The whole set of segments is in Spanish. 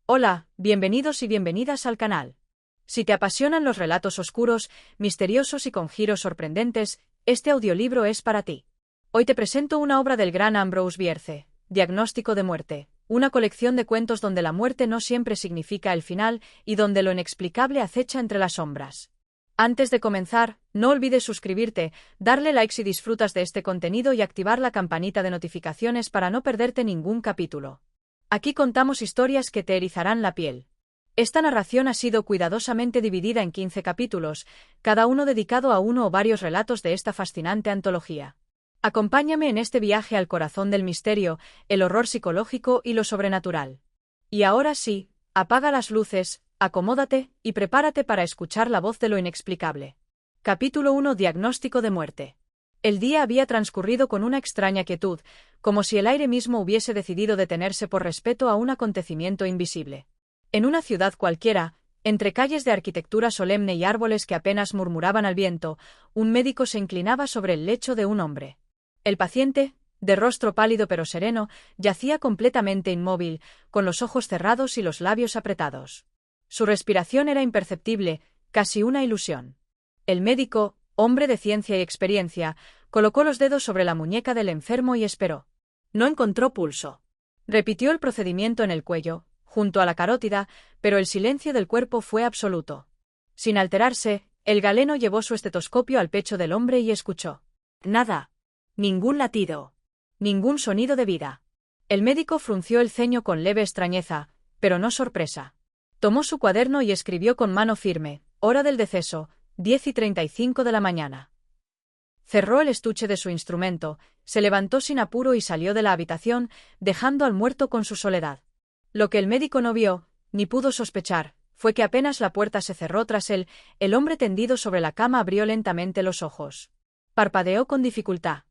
Hola, bienvenidos y bienvenidas al canal. Si te apasionan los relatos oscuros, misteriosos y con giros sorprendentes, este audiolibro es para ti. Hoy te presento una obra del gran Ambrose Bierce, Diagnóstico de muerte, una colección de cuentos donde la muerte no siempre significa el final y donde lo inexplicable acecha entre las sombras. Antes de comenzar, no olvides suscribirte, darle like si disfrutas de este contenido y activar la campanita de notificaciones para no perderte ningún capítulo. Aquí contamos historias que te erizarán la piel. Esta narración ha sido cuidadosamente dividida en 15 capítulos, cada uno dedicado a uno o varios relatos de esta fascinante antología. Acompáñame en este viaje al corazón del misterio, el horror psicológico y lo sobrenatural. Y ahora sí, apaga las luces, acomódate y prepárate para escuchar la voz de lo inexplicable. Capítulo 1: Diagnóstico de muerte. El día había transcurrido con una extraña quietud, como si el aire mismo hubiese decidido detenerse por respeto a un acontecimiento invisible. En una ciudad cualquiera, entre calles de arquitectura solemne y árboles que apenas murmuraban al viento, un médico se inclinaba sobre el lecho de un hombre. El paciente, de rostro pálido pero sereno, yacía completamente inmóvil, con los ojos cerrados y los labios apretados. Su respiración era imperceptible, casi una ilusión. El médico, hombre de ciencia y experiencia, colocó los dedos sobre la muñeca del enfermo y esperó. No encontró pulso. Repitió el procedimiento en el cuello, junto a la carótida, pero el silencio del cuerpo fue absoluto. Sin alterarse, el galeno llevó su estetoscopio al pecho del hombre y escuchó. Nada. Ningún latido. Ningún sonido de vida. El médico frunció el ceño con leve extrañeza, pero no sorpresa. Tomó su cuaderno y escribió con mano firme: hora del deceso, 10:35 de la mañana. Cerró el estuche de su instrumento, se levantó sin apuro y salió de la habitación, dejando al muerto con su soledad. Lo que el médico no vio, ni pudo sospechar, fue que apenas la puerta se cerró tras él, el hombre tendido sobre la cama abrió lentamente los ojos. Parpadeó con dificultad.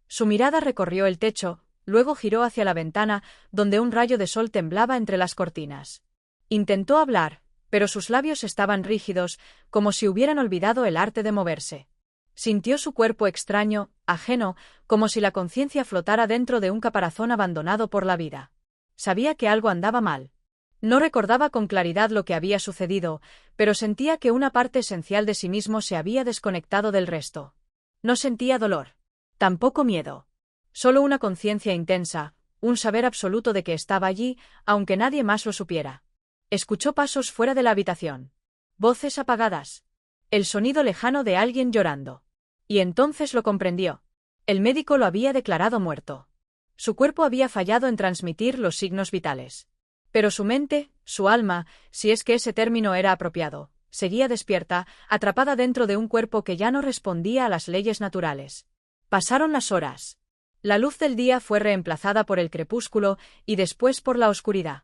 Su mirada recorrió el techo, luego giró hacia la ventana, donde un rayo de sol temblaba entre las cortinas. Intentó hablar, pero sus labios estaban rígidos, como si hubieran olvidado el arte de moverse. Sintió su cuerpo extraño, ajeno, como si la conciencia flotara dentro de un caparazón abandonado por la vida. Sabía que algo andaba mal. No recordaba con claridad lo que había sucedido, pero sentía que una parte esencial de sí mismo se había desconectado del resto. No sentía dolor. Tampoco miedo. Solo una conciencia intensa, un saber absoluto de que estaba allí, aunque nadie más lo supiera. Escuchó pasos fuera de la habitación. Voces apagadas. El sonido lejano de alguien llorando. Y entonces lo comprendió. El médico lo había declarado muerto. Su cuerpo había fallado en transmitir los signos vitales. Pero su mente, su alma, si es que ese término era apropiado, seguía despierta, atrapada dentro de un cuerpo que ya no respondía a las leyes naturales. Pasaron las horas. La luz del día fue reemplazada por el crepúsculo y después por la oscuridad.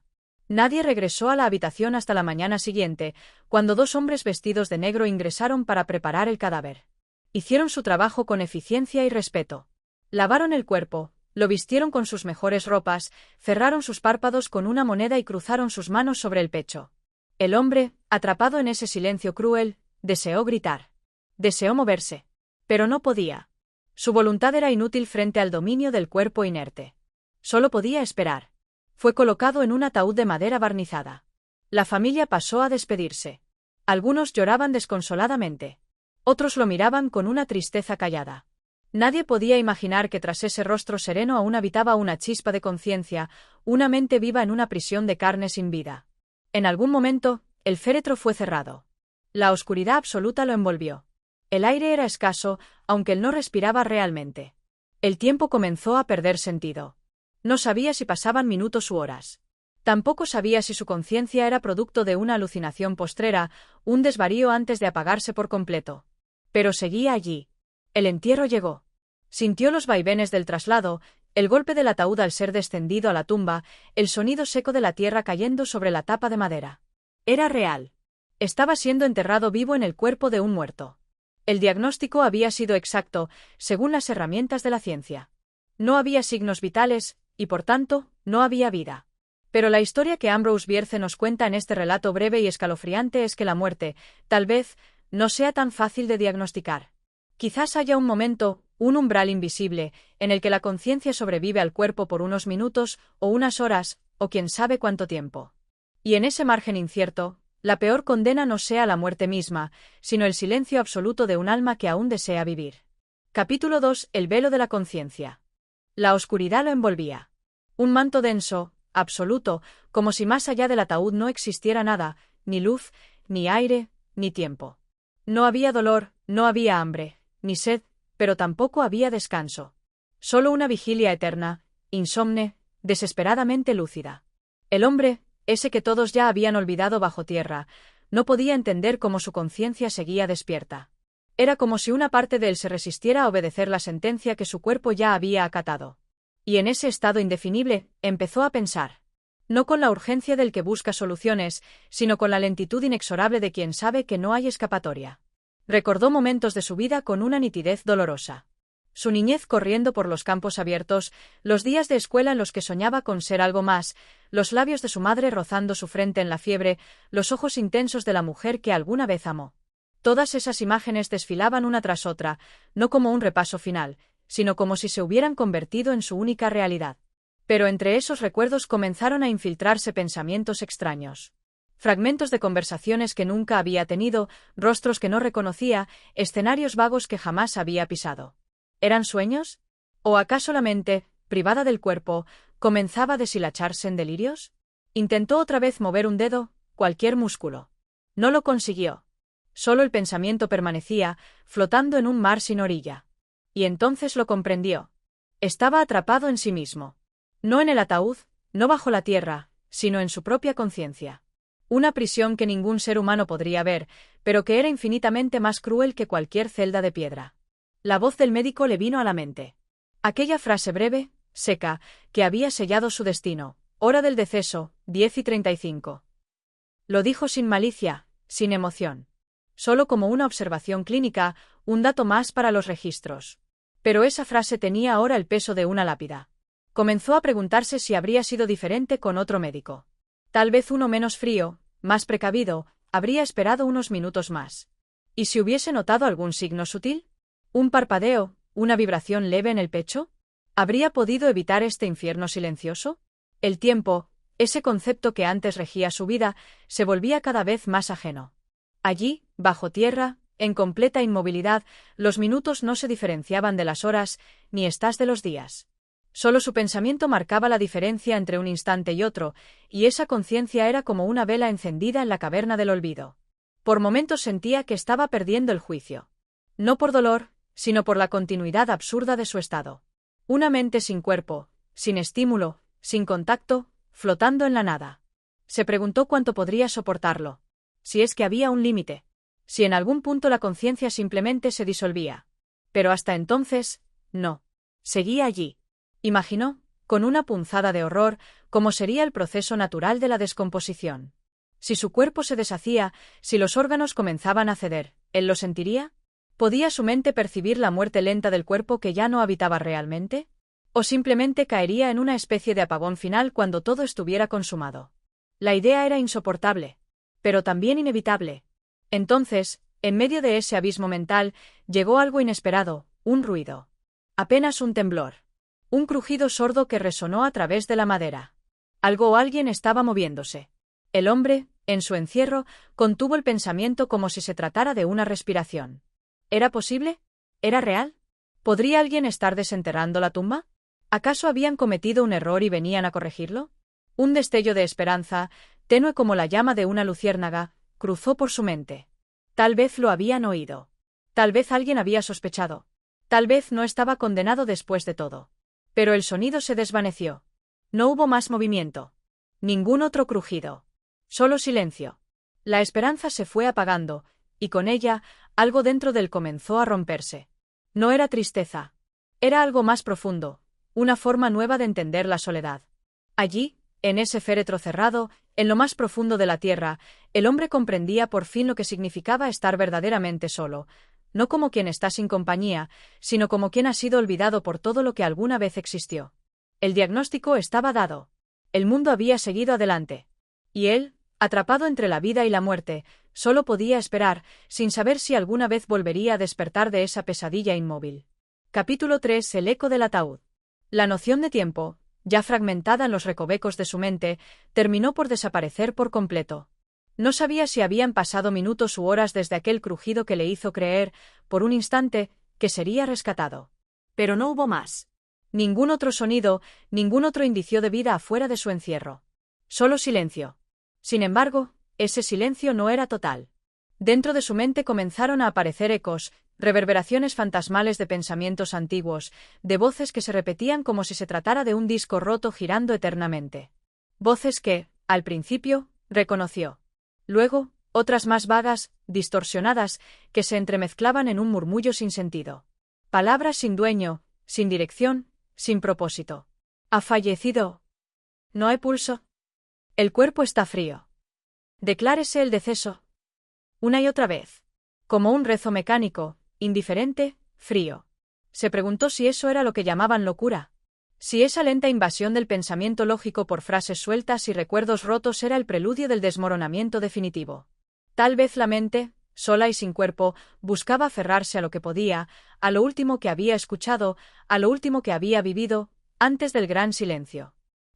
Nadie regresó a la habitación hasta la mañana siguiente, cuando dos hombres vestidos de negro ingresaron para preparar el cadáver. Hicieron su trabajo con eficiencia y respeto. Lavaron el cuerpo, lo vistieron con sus mejores ropas, cerraron sus párpados con una moneda y cruzaron sus manos sobre el pecho. El hombre, atrapado en ese silencio cruel, deseó gritar. Deseó moverse. Pero no podía. Su voluntad era inútil frente al dominio del cuerpo inerte. Solo podía esperar. Fue colocado en un ataúd de madera barnizada. La familia pasó a despedirse. Algunos lloraban desconsoladamente. Otros lo miraban con una tristeza callada. Nadie podía imaginar que tras ese rostro sereno aún habitaba una chispa de conciencia, una mente viva en una prisión de carne sin vida. En algún momento, el féretro fue cerrado. La oscuridad absoluta lo envolvió. El aire era escaso, aunque él no respiraba realmente. El tiempo comenzó a perder sentido. No sabía si pasaban minutos u horas. Tampoco sabía si su conciencia era producto de una alucinación postrera, un desvarío antes de apagarse por completo. Pero seguía allí. El entierro llegó. Sintió los vaivenes del traslado, el golpe del ataúd al ser descendido a la tumba, el sonido seco de la tierra cayendo sobre la tapa de madera. Era real. Estaba siendo enterrado vivo en el cuerpo de un muerto. El diagnóstico había sido exacto, según las herramientas de la ciencia. No había signos vitales, y por tanto, no había vida. Pero la historia que Ambrose Bierce nos cuenta en este relato breve y escalofriante es que la muerte, tal vez, no sea tan fácil de diagnosticar. Quizás haya un momento, un umbral invisible, en el que la conciencia sobrevive al cuerpo por unos minutos, o unas horas, o quién sabe cuánto tiempo. Y en ese margen incierto, la peor condena no sea la muerte misma, sino el silencio absoluto de un alma que aún desea vivir. Capítulo 2. El velo de la conciencia. La oscuridad lo envolvía. Un manto denso, absoluto, como si más allá del ataúd no existiera nada, ni luz, ni aire, ni tiempo. No había dolor, no había hambre, ni sed, pero tampoco había descanso. Solo una vigilia eterna, insomne, desesperadamente lúcida. El hombre, ese que todos ya habían olvidado bajo tierra, no podía entender cómo su conciencia seguía despierta. Era como si una parte de él se resistiera a obedecer la sentencia que su cuerpo ya había acatado. Y en ese estado indefinible, empezó a pensar. No con la urgencia del que busca soluciones, sino con la lentitud inexorable de quien sabe que no hay escapatoria. Recordó momentos de su vida con una nitidez dolorosa. Su niñez corriendo por los campos abiertos, los días de escuela en los que soñaba con ser algo más, los labios de su madre rozando su frente en la fiebre, los ojos intensos de la mujer que alguna vez amó. Todas esas imágenes desfilaban una tras otra, no como un repaso final, sino como si se hubieran convertido en su única realidad. Pero entre esos recuerdos comenzaron a infiltrarse pensamientos extraños. Fragmentos de conversaciones que nunca había tenido, rostros que no reconocía, escenarios vagos que jamás había pisado. ¿Eran sueños? ¿O acaso la mente, privada del cuerpo, comenzaba a deshilacharse en delirios? Intentó otra vez mover un dedo, cualquier músculo. No lo consiguió. Solo el pensamiento permanecía, flotando en un mar sin orilla. Y entonces lo comprendió. Estaba atrapado en sí mismo. No en el ataúd, no bajo la tierra, sino en su propia conciencia. Una prisión que ningún ser humano podría ver, pero que era infinitamente más cruel que cualquier celda de piedra. La voz del médico le vino a la mente. Aquella frase breve, seca, que había sellado su destino. Hora del deceso, 10:35. Lo dijo sin malicia, sin emoción. Solo como una observación clínica, un dato más para los registros. Pero esa frase tenía ahora el peso de una lápida. Comenzó a preguntarse si habría sido diferente con otro médico. Tal vez uno menos frío, más precavido, habría esperado unos minutos más. ¿Y si hubiese notado algún signo sutil? ¿Un parpadeo, una vibración leve en el pecho? ¿Habría podido evitar este infierno silencioso? El tiempo, ese concepto que antes regía su vida, se volvía cada vez más ajeno. Allí, bajo tierra, en completa inmovilidad, los minutos no se diferenciaban de las horas, ni estás de los días. Solo su pensamiento marcaba la diferencia entre un instante y otro, y esa conciencia era como una vela encendida en la caverna del olvido. Por momentos sentía que estaba perdiendo el juicio. No por dolor, sino por la continuidad absurda de su estado. Una mente sin cuerpo, sin estímulo, sin contacto, flotando en la nada. Se preguntó cuánto podría soportarlo. Si es que había un límite. Si en algún punto la conciencia simplemente se disolvía. Pero hasta entonces, no. Seguía allí. Imaginó, con una punzada de horror, cómo sería el proceso natural de la descomposición. Si su cuerpo se deshacía, si los órganos comenzaban a ceder, ¿él lo sentiría? ¿Podía su mente percibir la muerte lenta del cuerpo que ya no habitaba realmente? ¿O simplemente caería en una especie de apagón final cuando todo estuviera consumado? La idea era insoportable, pero también inevitable. Entonces, en medio de ese abismo mental, llegó algo inesperado, un ruido. Apenas un temblor. Un crujido sordo que resonó a través de la madera. Algo o alguien estaba moviéndose. El hombre, en su encierro, contuvo el pensamiento como si se tratara de una respiración. ¿Era posible? ¿Era real? ¿Podría alguien estar desenterrando la tumba? ¿Acaso habían cometido un error y venían a corregirlo? Un destello de esperanza, tenue como la llama de una luciérnaga, cruzó por su mente. Tal vez lo habían oído. Tal vez alguien había sospechado. Tal vez no estaba condenado después de todo. Pero el sonido se desvaneció. No hubo más movimiento. Ningún otro crujido. Solo silencio. La esperanza se fue apagando, y con ella, algo dentro de él comenzó a romperse. No era tristeza. Era algo más profundo, una forma nueva de entender la soledad. Allí, en ese féretro cerrado, en lo más profundo de la tierra, el hombre comprendía por fin lo que significaba estar verdaderamente solo, no como quien está sin compañía, sino como quien ha sido olvidado por todo lo que alguna vez existió. El diagnóstico estaba dado. El mundo había seguido adelante. Y él, atrapado entre la vida y la muerte, solo podía esperar, sin saber si alguna vez volvería a despertar de esa pesadilla inmóvil. Capítulo 3. El eco del ataúd. La noción de tiempo, ya fragmentada en los recovecos de su mente, terminó por desaparecer por completo. No sabía si habían pasado minutos u horas desde aquel crujido que le hizo creer, por un instante, que sería rescatado. Pero no hubo más. Ningún otro sonido, ningún otro indicio de vida afuera de su encierro. Solo silencio. Sin embargo, ese silencio no era total. Dentro de su mente comenzaron a aparecer ecos, reverberaciones fantasmales de pensamientos antiguos, de voces que se repetían como si se tratara de un disco roto girando eternamente. Voces que, al principio, reconoció. Luego, otras más vagas, distorsionadas, que se entremezclaban en un murmullo sin sentido. Palabras sin dueño, sin dirección, sin propósito. ¿Ha fallecido? ¿No hay pulso? El cuerpo está frío. Declárese el deceso. Una y otra vez. Como un rezo mecánico, indiferente, frío. Se preguntó si eso era lo que llamaban locura. Si esa lenta invasión del pensamiento lógico por frases sueltas y recuerdos rotos era el preludio del desmoronamiento definitivo. Tal vez la mente, sola y sin cuerpo, buscaba aferrarse a lo que podía, a lo último que había escuchado, a lo último que había vivido, antes del gran silencio.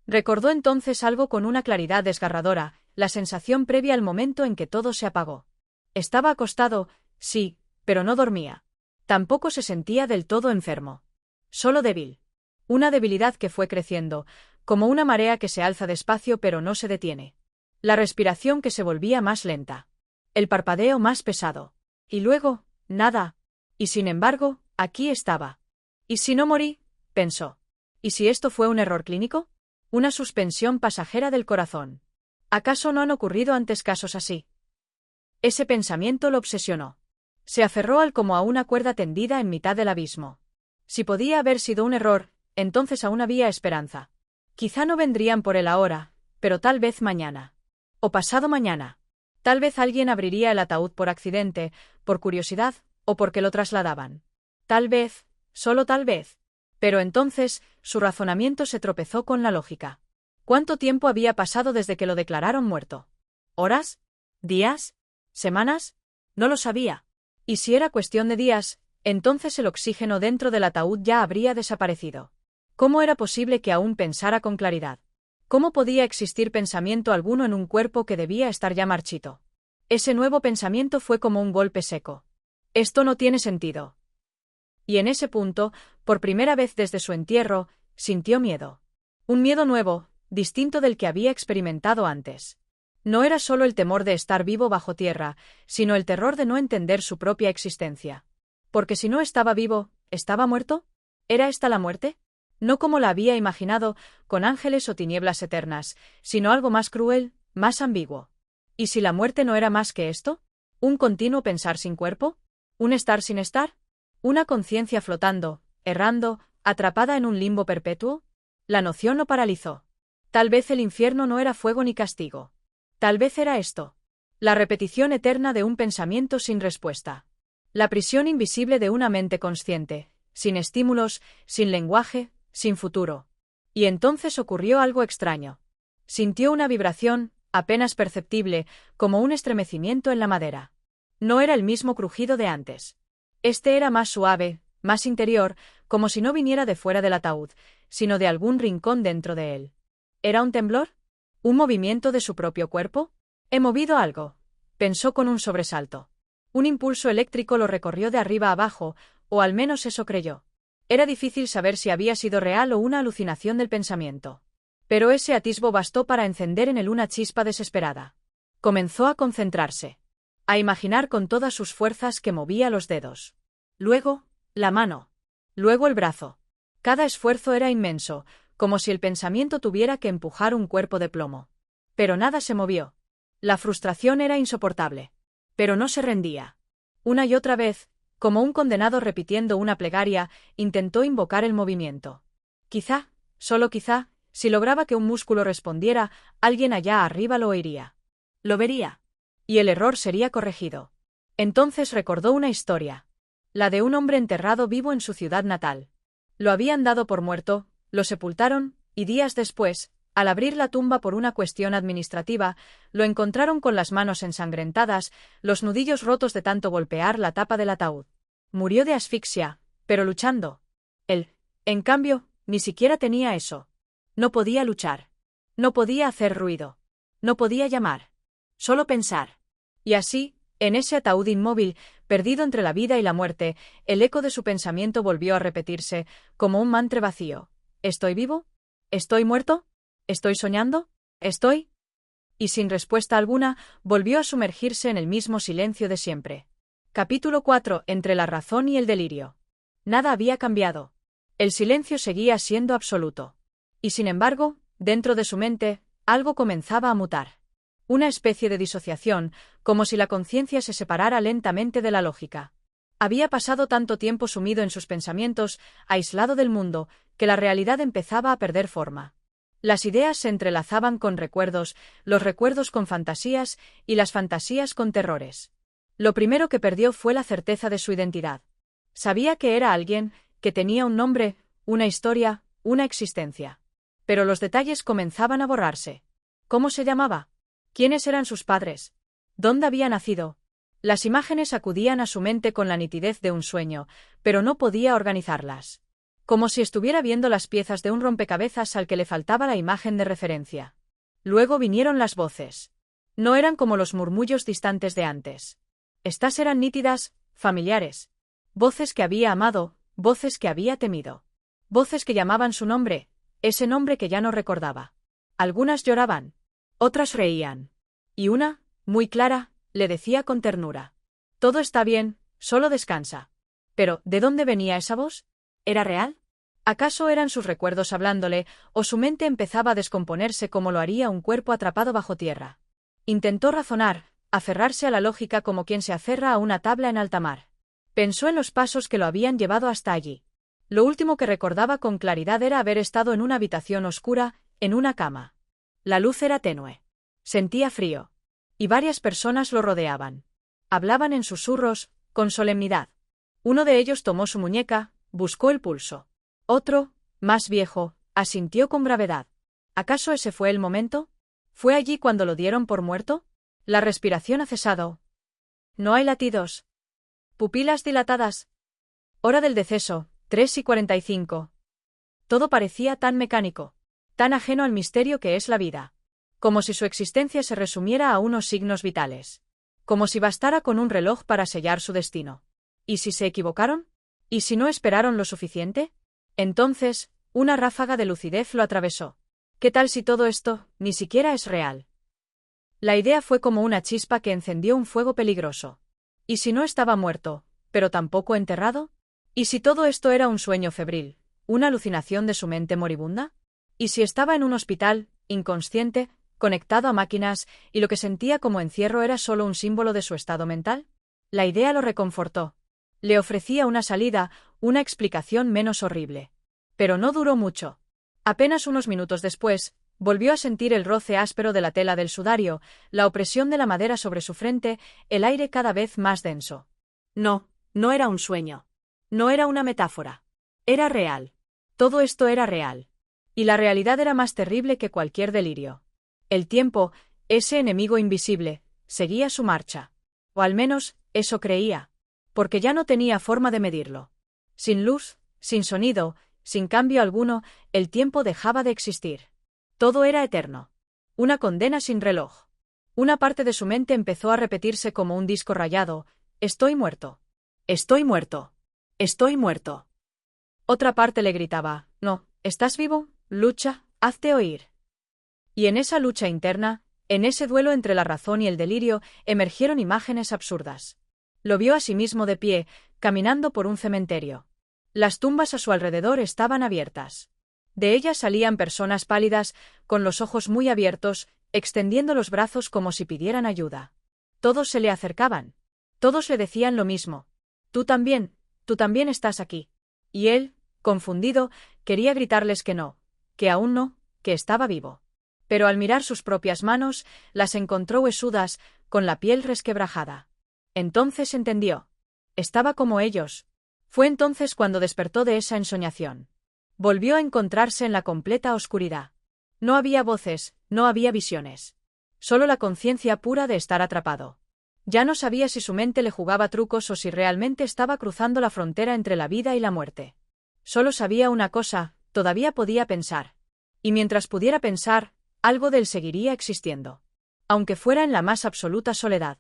Recordó entonces algo con una claridad desgarradora, la sensación previa al momento en que todo se apagó. Estaba acostado, sí, pero no dormía. Tampoco se sentía del todo enfermo. Solo débil. Una debilidad que fue creciendo, como una marea que se alza despacio pero no se detiene. La respiración que se volvía más lenta. El parpadeo más pesado. Y luego, nada. Y sin embargo, aquí estaba. ¿Y si no morí? Pensó. ¿Y si esto fue un error clínico? Una suspensión pasajera del corazón. ¿Acaso no han ocurrido antes casos así? Ese pensamiento lo obsesionó. Se aferró al como a una cuerda tendida en mitad del abismo. Si podía haber sido un error, entonces aún había esperanza. Quizá no vendrían por él ahora, pero tal vez mañana. O pasado mañana. Tal vez alguien abriría el ataúd por accidente, por curiosidad, o porque lo trasladaban. Tal vez, solo tal vez. Pero entonces, su razonamiento se tropezó con la lógica. ¿Cuánto tiempo había pasado desde que lo declararon muerto? ¿Horas? ¿Días? ¿Semanas? No lo sabía. Y si era cuestión de días, entonces el oxígeno dentro del ataúd ya habría desaparecido. ¿Cómo era posible que aún pensara con claridad? ¿Cómo podía existir pensamiento alguno en un cuerpo que debía estar ya marchito? Ese nuevo pensamiento fue como un golpe seco. Esto no tiene sentido. Y en ese punto, por primera vez desde su entierro, sintió miedo. Un miedo nuevo, distinto del que había experimentado antes. No era solo el temor de estar vivo bajo tierra, sino el terror de no entender su propia existencia. Porque si no estaba vivo, ¿estaba muerto? ¿Era esta la muerte? No como la había imaginado, con ángeles o tinieblas eternas, sino algo más cruel, más ambiguo. ¿Y si la muerte no era más que esto? ¿Un continuo pensar sin cuerpo? ¿Un estar sin estar? ¿Una conciencia flotando, errando, atrapada en un limbo perpetuo? La noción lo paralizó. Tal vez el infierno no era fuego ni castigo. Tal vez era esto. La repetición eterna de un pensamiento sin respuesta. La prisión invisible de una mente consciente, sin estímulos, sin lenguaje, sin futuro. Y entonces ocurrió algo extraño. Sintió una vibración, apenas perceptible, como un estremecimiento en la madera. No era el mismo crujido de antes. Este era más suave, más interior, como si no viniera de fuera del ataúd, sino de algún rincón dentro de él. ¿Era un temblor? ¿Un movimiento de su propio cuerpo? He movido algo, pensó con un sobresalto. Un impulso eléctrico lo recorrió de arriba a abajo, o al menos eso creyó. Era difícil saber si había sido real o una alucinación del pensamiento. Pero ese atisbo bastó para encender en él una chispa desesperada. Comenzó a concentrarse. A imaginar con todas sus fuerzas que movía los dedos. Luego, la mano. Luego el brazo. Cada esfuerzo era inmenso, como si el pensamiento tuviera que empujar un cuerpo de plomo. Pero nada se movió. La frustración era insoportable. Pero no se rendía. Una y otra vez, como un condenado repitiendo una plegaria, intentó invocar el movimiento. Quizá, solo quizá, si lograba que un músculo respondiera, alguien allá arriba lo oiría. Lo vería. Y el error sería corregido. Entonces recordó una historia. La de un hombre enterrado vivo en su ciudad natal. Lo habían dado por muerto, lo sepultaron, y días después, al abrir la tumba por una cuestión administrativa, lo encontraron con las manos ensangrentadas, los nudillos rotos de tanto golpear la tapa del ataúd. Murió de asfixia, pero luchando. Él, en cambio, ni siquiera tenía eso. No podía luchar. No podía hacer ruido. No podía llamar. Solo pensar. Y así, en ese ataúd inmóvil, perdido entre la vida y la muerte, el eco de su pensamiento volvió a repetirse, como un mantra vacío. ¿Estoy vivo? ¿Estoy muerto? ¿Estoy soñando? ¿Estoy? Y sin respuesta alguna, volvió a sumergirse en el mismo silencio de siempre. Capítulo 4. Entre la razón y el delirio. Nada había cambiado. El silencio seguía siendo absoluto. Y sin embargo, dentro de su mente, algo comenzaba a mutar. Una especie de disociación, como si la conciencia se separara lentamente de la lógica. Había pasado tanto tiempo sumido en sus pensamientos, aislado del mundo, que la realidad empezaba a perder forma. Las ideas se entrelazaban con recuerdos, los recuerdos con fantasías y las fantasías con terrores. Lo primero que perdió fue la certeza de su identidad. Sabía que era alguien, que tenía un nombre, una historia, una existencia. Pero los detalles comenzaban a borrarse. ¿Cómo se llamaba? ¿Quiénes eran sus padres? ¿Dónde había nacido? Las imágenes acudían a su mente con la nitidez de un sueño, pero no podía organizarlas. Como si estuviera viendo las piezas de un rompecabezas al que le faltaba la imagen de referencia. Luego vinieron las voces. No eran como los murmullos distantes de antes. Estas eran nítidas, familiares. Voces que había amado, voces que había temido. Voces que llamaban su nombre, ese nombre que ya no recordaba. Algunas lloraban. Otras reían. Y una, muy clara, le decía con ternura. Todo está bien, solo descansa. Pero, ¿de dónde venía esa voz? ¿Era real? ¿Acaso eran sus recuerdos hablándole, o su mente empezaba a descomponerse como lo haría un cuerpo atrapado bajo tierra? Intentó razonar, aferrarse a la lógica como quien se aferra a una tabla en alta mar. Pensó en los pasos que lo habían llevado hasta allí. Lo último que recordaba con claridad era haber estado en una habitación oscura, en una cama. La luz era tenue. Sentía frío. Y varias personas lo rodeaban. Hablaban en susurros, con solemnidad. Uno de ellos tomó su muñeca, buscó el pulso. Otro, más viejo, asintió con gravedad. ¿Acaso ese fue el momento? ¿Fue allí cuando lo dieron por muerto? La respiración ha cesado. No hay latidos. Pupilas dilatadas. Hora del deceso, 3:45. Todo parecía tan mecánico, tan ajeno al misterio que es la vida. Como si su existencia se resumiera a unos signos vitales. Como si bastara con un reloj para sellar su destino. ¿Y si se equivocaron? ¿Y si no esperaron lo suficiente? Entonces, una ráfaga de lucidez lo atravesó. ¿Qué tal si todo esto, ni siquiera es real? La idea fue como una chispa que encendió un fuego peligroso. ¿Y si no estaba muerto, pero tampoco enterrado? ¿Y si todo esto era un sueño febril, una alucinación de su mente moribunda? ¿Y si estaba en un hospital, inconsciente, conectado a máquinas, y lo que sentía como encierro era solo un símbolo de su estado mental? La idea lo reconfortó. Le ofrecía una salida, una explicación menos horrible. Pero no duró mucho. Apenas unos minutos después, volvió a sentir el roce áspero de la tela del sudario, la opresión de la madera sobre su frente, el aire cada vez más denso. No, no era un sueño. No era una metáfora. Era real. Todo esto era real. Y la realidad era más terrible que cualquier delirio. El tiempo, ese enemigo invisible, seguía su marcha. O al menos, eso creía. Porque ya no tenía forma de medirlo. Sin luz, sin sonido, sin cambio alguno, el tiempo dejaba de existir. Todo era eterno. Una condena sin reloj. Una parte de su mente empezó a repetirse como un disco rayado: estoy muerto. Estoy muerto. Estoy muerto. Otra parte le gritaba: no, estás vivo, lucha, hazte oír. Y en esa lucha interna, en ese duelo entre la razón y el delirio, emergieron imágenes absurdas. Lo vio a sí mismo de pie, caminando por un cementerio. Las tumbas a su alrededor estaban abiertas. De ellas salían personas pálidas, con los ojos muy abiertos, extendiendo los brazos como si pidieran ayuda. Todos se le acercaban. Todos le decían lo mismo: tú también estás aquí. Y él, confundido, quería gritarles que no, que aún no, que estaba vivo. Pero al mirar sus propias manos, las encontró huesudas, con la piel resquebrajada. Entonces entendió. Estaba como ellos. Fue entonces cuando despertó de esa ensoñación. Volvió a encontrarse en la completa oscuridad. No había voces, no había visiones. Solo la conciencia pura de estar atrapado. Ya no sabía si su mente le jugaba trucos o si realmente estaba cruzando la frontera entre la vida y la muerte. Solo sabía una cosa: todavía podía pensar. Y mientras pudiera pensar, algo de él seguiría existiendo. Aunque fuera en la más absoluta soledad.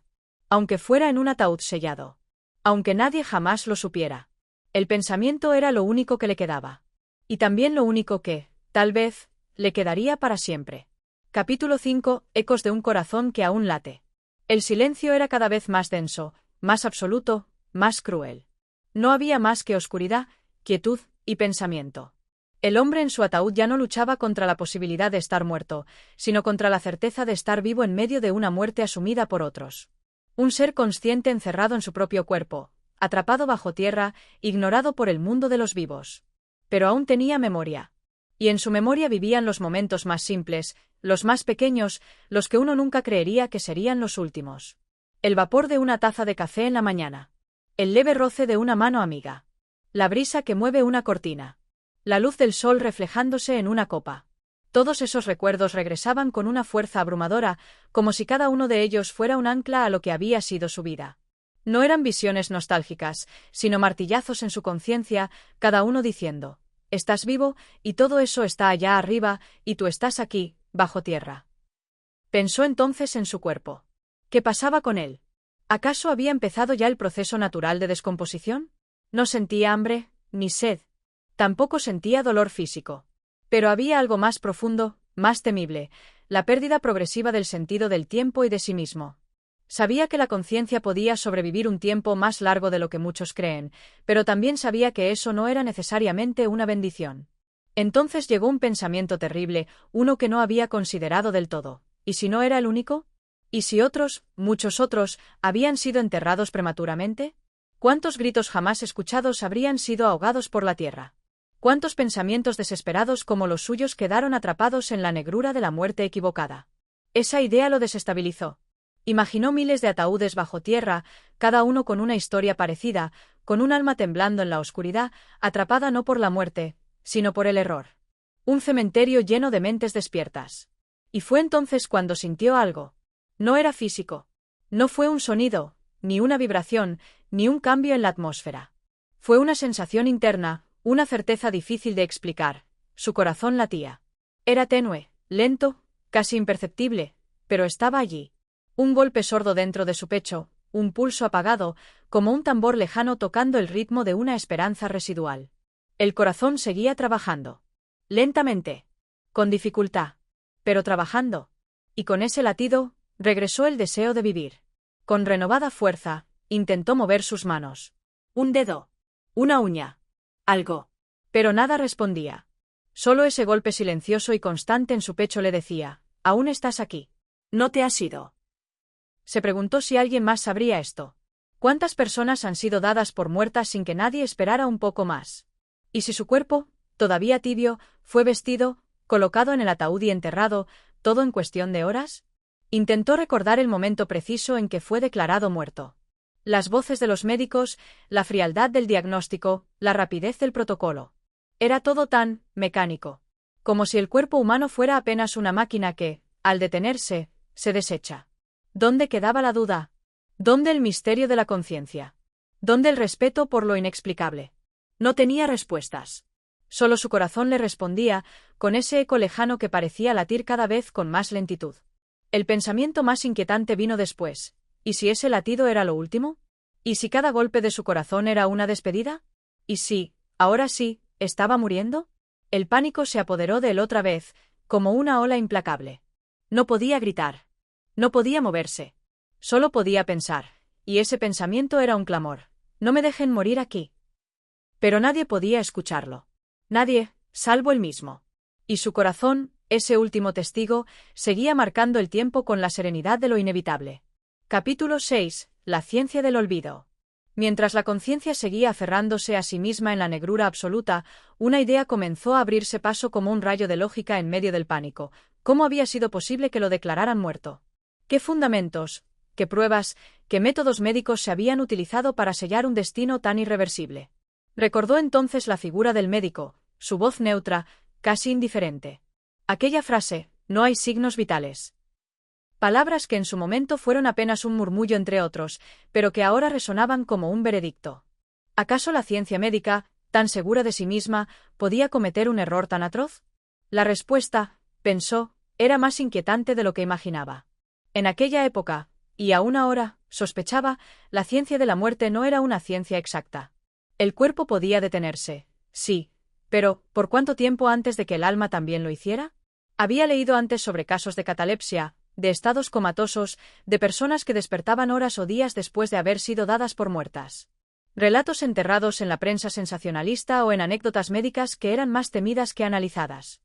Aunque fuera en un ataúd sellado. Aunque nadie jamás lo supiera. El pensamiento era lo único que le quedaba. Y también lo único que, tal vez, le quedaría para siempre. Capítulo 5. Ecos de un corazón que aún late. El silencio era cada vez más denso, más absoluto, más cruel. No había más que oscuridad, quietud y pensamiento. El hombre en su ataúd ya no luchaba contra la posibilidad de estar muerto, sino contra la certeza de estar vivo en medio de una muerte asumida por otros. Un ser consciente encerrado en su propio cuerpo, atrapado bajo tierra, ignorado por el mundo de los vivos. Pero aún tenía memoria. Y en su memoria vivían los momentos más simples, los más pequeños, los que uno nunca creería que serían los últimos. El vapor de una taza de café en la mañana. El leve roce de una mano amiga. La brisa que mueve una cortina. La luz del sol reflejándose en una copa. Todos esos recuerdos regresaban con una fuerza abrumadora, como si cada uno de ellos fuera un ancla a lo que había sido su vida. No eran visiones nostálgicas, sino martillazos en su conciencia, cada uno diciendo: estás vivo, y todo eso está allá arriba, y tú estás aquí, bajo tierra. Pensó entonces en su cuerpo. ¿Qué pasaba con él? ¿Acaso había empezado ya el proceso natural de descomposición? No sentía hambre, ni sed. Tampoco sentía dolor físico. Pero había algo más profundo, más temible, la pérdida progresiva del sentido del tiempo y de sí mismo. Sabía que la conciencia podía sobrevivir un tiempo más largo de lo que muchos creen, pero también sabía que eso no era necesariamente una bendición. Entonces llegó un pensamiento terrible, uno que no había considerado del todo. ¿Y si no era el único? ¿Y si otros, muchos otros, habían sido enterrados prematuramente? ¿Cuántos gritos jamás escuchados habrían sido ahogados por la tierra? ¿Cuántos pensamientos desesperados como los suyos quedaron atrapados en la negrura de la muerte equivocada? Esa idea lo desestabilizó. Imaginó miles de ataúdes bajo tierra, cada uno con una historia parecida, con un alma temblando en la oscuridad, atrapada no por la muerte, sino por el error. Un cementerio lleno de mentes despiertas. Y fue entonces cuando sintió algo. No era físico. No fue un sonido, ni una vibración, ni un cambio en la atmósfera. Fue una sensación interna, una certeza difícil de explicar. Su corazón latía. Era tenue, lento, casi imperceptible, pero estaba allí. Un golpe sordo dentro de su pecho, un pulso apagado, como un tambor lejano tocando el ritmo de una esperanza residual. El corazón seguía trabajando. Lentamente. Con dificultad. Pero trabajando. Y con ese latido, regresó el deseo de vivir. Con renovada fuerza, intentó mover sus manos. Un dedo. Una uña. Algo. Pero nada respondía. Solo ese golpe silencioso y constante en su pecho le decía: aún estás aquí. No te has ido. Se preguntó si alguien más sabría esto. ¿Cuántas personas han sido dadas por muertas sin que nadie esperara un poco más? ¿Y si su cuerpo, todavía tibio, fue vestido, colocado en el ataúd y enterrado, todo en cuestión de horas? Intentó recordar el momento preciso en que fue declarado muerto. Las voces de los médicos, la frialdad del diagnóstico, la rapidez del protocolo. Era todo tan mecánico. Como si el cuerpo humano fuera apenas una máquina que, al detenerse, se desecha. ¿Dónde quedaba la duda? ¿Dónde el misterio de la conciencia? ¿Dónde el respeto por lo inexplicable? No tenía respuestas. Solo su corazón le respondía, con ese eco lejano que parecía latir cada vez con más lentitud. El pensamiento más inquietante vino después. ¿Y si ese latido era lo último? ¿Y si cada golpe de su corazón era una despedida? ¿Y si, ahora sí, estaba muriendo? El pánico se apoderó de él otra vez, como una ola implacable. No podía gritar. No podía moverse. Solo podía pensar, y ese pensamiento era un clamor: no me dejen morir aquí. Pero nadie podía escucharlo. Nadie, salvo él mismo. Y su corazón, ese último testigo, seguía marcando el tiempo con la serenidad de lo inevitable. Capítulo 6. La ciencia del olvido. Mientras la conciencia seguía aferrándose a sí misma en la negrura absoluta, una idea comenzó a abrirse paso como un rayo de lógica en medio del pánico. ¿Cómo había sido posible que lo declararan muerto? ¿Qué fundamentos, qué pruebas, qué métodos médicos se habían utilizado para sellar un destino tan irreversible? Recordó entonces la figura del médico, su voz neutra, casi indiferente. Aquella frase: no hay signos vitales. Palabras que en su momento fueron apenas un murmullo entre otros, pero que ahora resonaban como un veredicto. ¿Acaso la ciencia médica, tan segura de sí misma, podía cometer un error tan atroz? La respuesta, pensó, era más inquietante de lo que imaginaba. En aquella época, y aún ahora, sospechaba, la ciencia de la muerte no era una ciencia exacta. El cuerpo podía detenerse, sí, pero ¿por cuánto tiempo antes de que el alma también lo hiciera? Había leído antes sobre casos de catalepsia, de estados comatosos, de personas que despertaban horas o días después de haber sido dadas por muertas. Relatos enterrados en la prensa sensacionalista o en anécdotas médicas que eran más temidas que analizadas.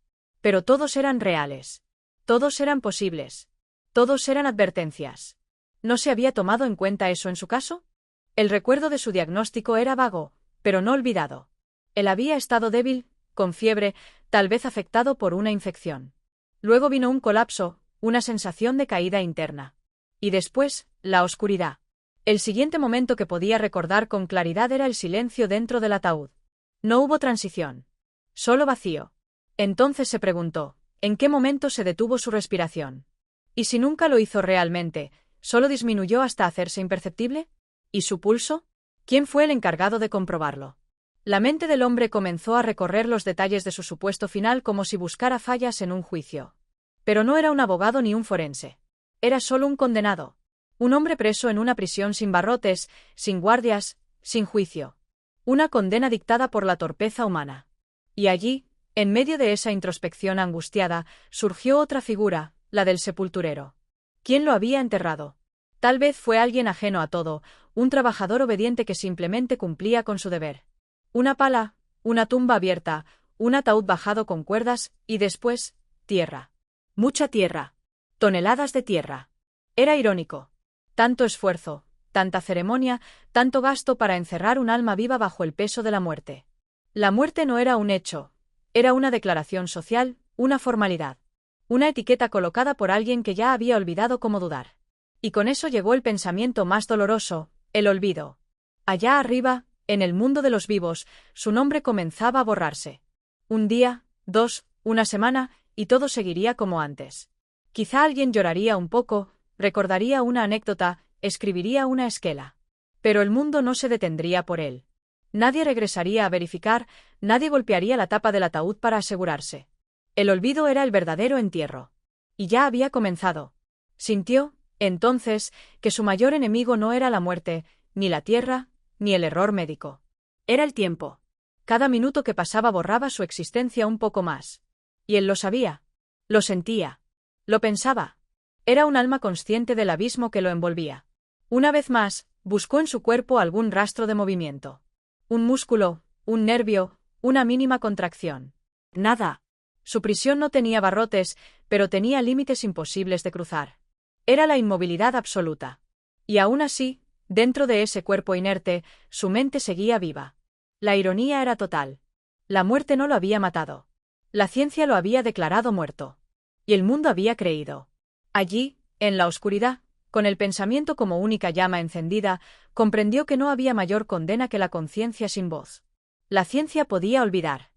Pero todos eran reales. Todos eran posibles. Todos eran advertencias. ¿No se había tomado en cuenta eso en su caso? El recuerdo de su diagnóstico era vago, pero no olvidado. Él había estado débil, con fiebre, tal vez afectado por una infección. Luego vino un colapso, una sensación de caída interna. Y después, la oscuridad. El siguiente momento que podía recordar con claridad era el silencio dentro del ataúd. No hubo transición. Solo vacío. Entonces se preguntó, ¿en qué momento se detuvo su respiración? ¿Y si nunca lo hizo realmente, solo disminuyó hasta hacerse imperceptible? ¿Y su pulso? ¿Quién fue el encargado de comprobarlo? La mente del hombre comenzó a recorrer los detalles de su supuesto final como si buscara fallas en un juicio. Pero no era un abogado ni un forense. Era solo un condenado. Un hombre preso en una prisión sin barrotes, sin guardias, sin juicio. Una condena dictada por la torpeza humana. Y allí, en medio de esa introspección angustiada, surgió otra figura, la del sepulturero. ¿Quién lo había enterrado? Tal vez fue alguien ajeno a todo, un trabajador obediente que simplemente cumplía con su deber. Una pala, una tumba abierta, un ataúd bajado con cuerdas, y después, tierra. Mucha tierra. Toneladas de tierra. Era irónico. Tanto esfuerzo, tanta ceremonia, tanto gasto para encerrar un alma viva bajo el peso de la muerte. La muerte no era un hecho, era una declaración social, una formalidad. Una etiqueta colocada por alguien que ya había olvidado cómo dudar. Y con eso llegó el pensamiento más doloroso, el olvido. Allá arriba, en el mundo de los vivos, su nombre comenzaba a borrarse. Un día, dos, una semana, y todo seguiría como antes. Quizá alguien lloraría un poco, recordaría una anécdota, escribiría una esquela. Pero el mundo no se detendría por él. Nadie regresaría a verificar, nadie golpearía la tapa del ataúd para asegurarse. El olvido era el verdadero entierro. Y ya había comenzado. Sintió, entonces, que su mayor enemigo no era la muerte, ni la tierra, ni el error médico. Era el tiempo. Cada minuto que pasaba borraba su existencia un poco más. Y él lo sabía. Lo sentía. Lo pensaba. Era un alma consciente del abismo que lo envolvía. Una vez más, buscó en su cuerpo algún rastro de movimiento. Un músculo, un nervio, una mínima contracción. Nada. Su prisión no tenía barrotes, pero tenía límites imposibles de cruzar. Era la inmovilidad absoluta. Y aún así, dentro de ese cuerpo inerte, su mente seguía viva. La ironía era total. La muerte no lo había matado. La ciencia lo había declarado muerto. Y el mundo había creído. Allí, en la oscuridad, con el pensamiento como única llama encendida, comprendió que no había mayor condena que la conciencia sin voz. La ciencia podía olvidar.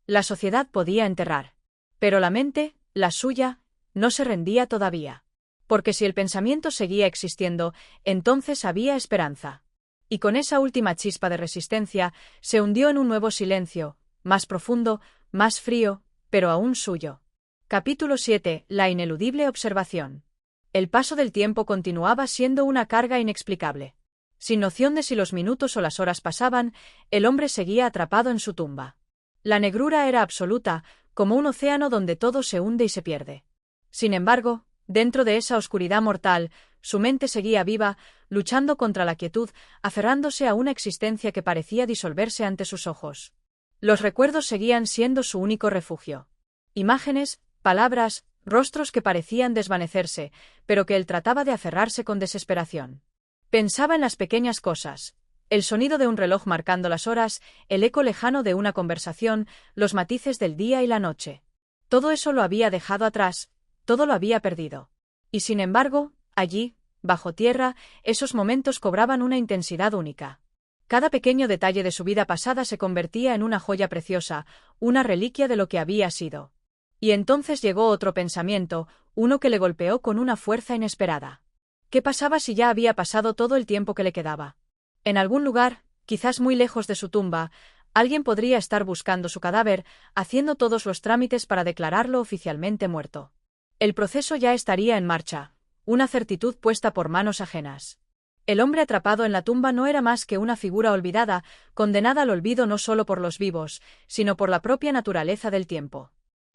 La sociedad podía enterrar. Pero la mente, la suya, no se rendía todavía. Porque si el pensamiento seguía existiendo, entonces había esperanza. Y con esa última chispa de resistencia, se hundió en un nuevo silencio, más profundo, más frío, pero aún suyo. Capítulo 7. La ineludible observación. El paso del tiempo continuaba siendo una carga inexplicable. Sin noción de si los minutos o las horas pasaban, el hombre seguía atrapado en su tumba. La negrura era absoluta, como un océano donde todo se hunde y se pierde. Sin embargo, dentro de esa oscuridad mortal, su mente seguía viva, luchando contra la quietud, aferrándose a una existencia que parecía disolverse ante sus ojos. Los recuerdos seguían siendo su único refugio. Imágenes, palabras, rostros que parecían desvanecerse, pero que él trataba de aferrarse con desesperación. Pensaba en las pequeñas cosas. El sonido de un reloj marcando las horas, el eco lejano de una conversación, los matices del día y la noche. Todo eso lo había dejado atrás, todo lo había perdido. Y sin embargo, allí, bajo tierra, esos momentos cobraban una intensidad única. Cada pequeño detalle de su vida pasada se convertía en una joya preciosa, una reliquia de lo que había sido. Y entonces llegó otro pensamiento, uno que le golpeó con una fuerza inesperada. ¿Qué pasaba si ya había pasado todo el tiempo que le quedaba? En algún lugar, quizás muy lejos de su tumba, Alguien podría estar buscando su cadáver, haciendo todos los trámites para declararlo oficialmente muerto. El proceso ya estaría en marcha, una certitud puesta por manos ajenas. El hombre atrapado en la tumba no era más que una figura olvidada, condenada al olvido no solo por los vivos, sino por la propia naturaleza del tiempo.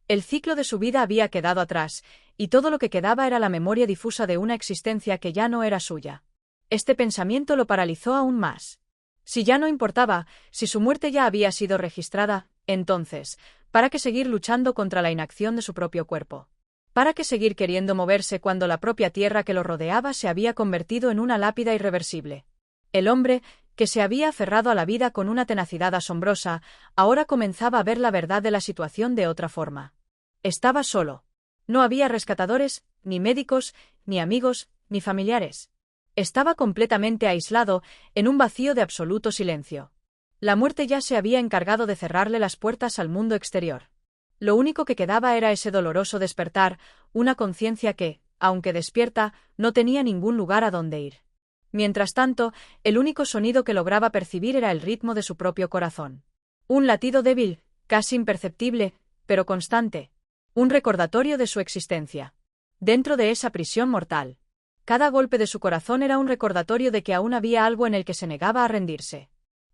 El ciclo de su vida había quedado atrás, y todo lo que quedaba era la memoria difusa de una existencia que ya no era suya. Este pensamiento lo paralizó aún más. Si ya no importaba, si su muerte ya había sido registrada, entonces, ¿para qué seguir luchando contra la inacción de su propio cuerpo? ¿Para qué seguir queriendo moverse cuando la propia tierra que lo rodeaba se había convertido en una lápida irreversible? El hombre, que se había aferrado a la vida con una tenacidad asombrosa, ahora comenzaba a ver la verdad de la situación de otra forma. Estaba solo. No había rescatadores, ni médicos, ni amigos, ni familiares. Estaba completamente aislado, en un vacío de absoluto silencio. La muerte ya se había encargado de cerrarle las puertas al mundo exterior. Lo único que quedaba era ese doloroso despertar, una conciencia que, aunque despierta, no tenía ningún lugar a donde ir. Mientras tanto, el único sonido que lograba percibir era el ritmo de su propio corazón. Un latido débil, casi imperceptible, pero constante. Un recordatorio de su existencia. Dentro de esa prisión mortal. Cada golpe de su corazón era un recordatorio de que aún había algo en el que se negaba a rendirse.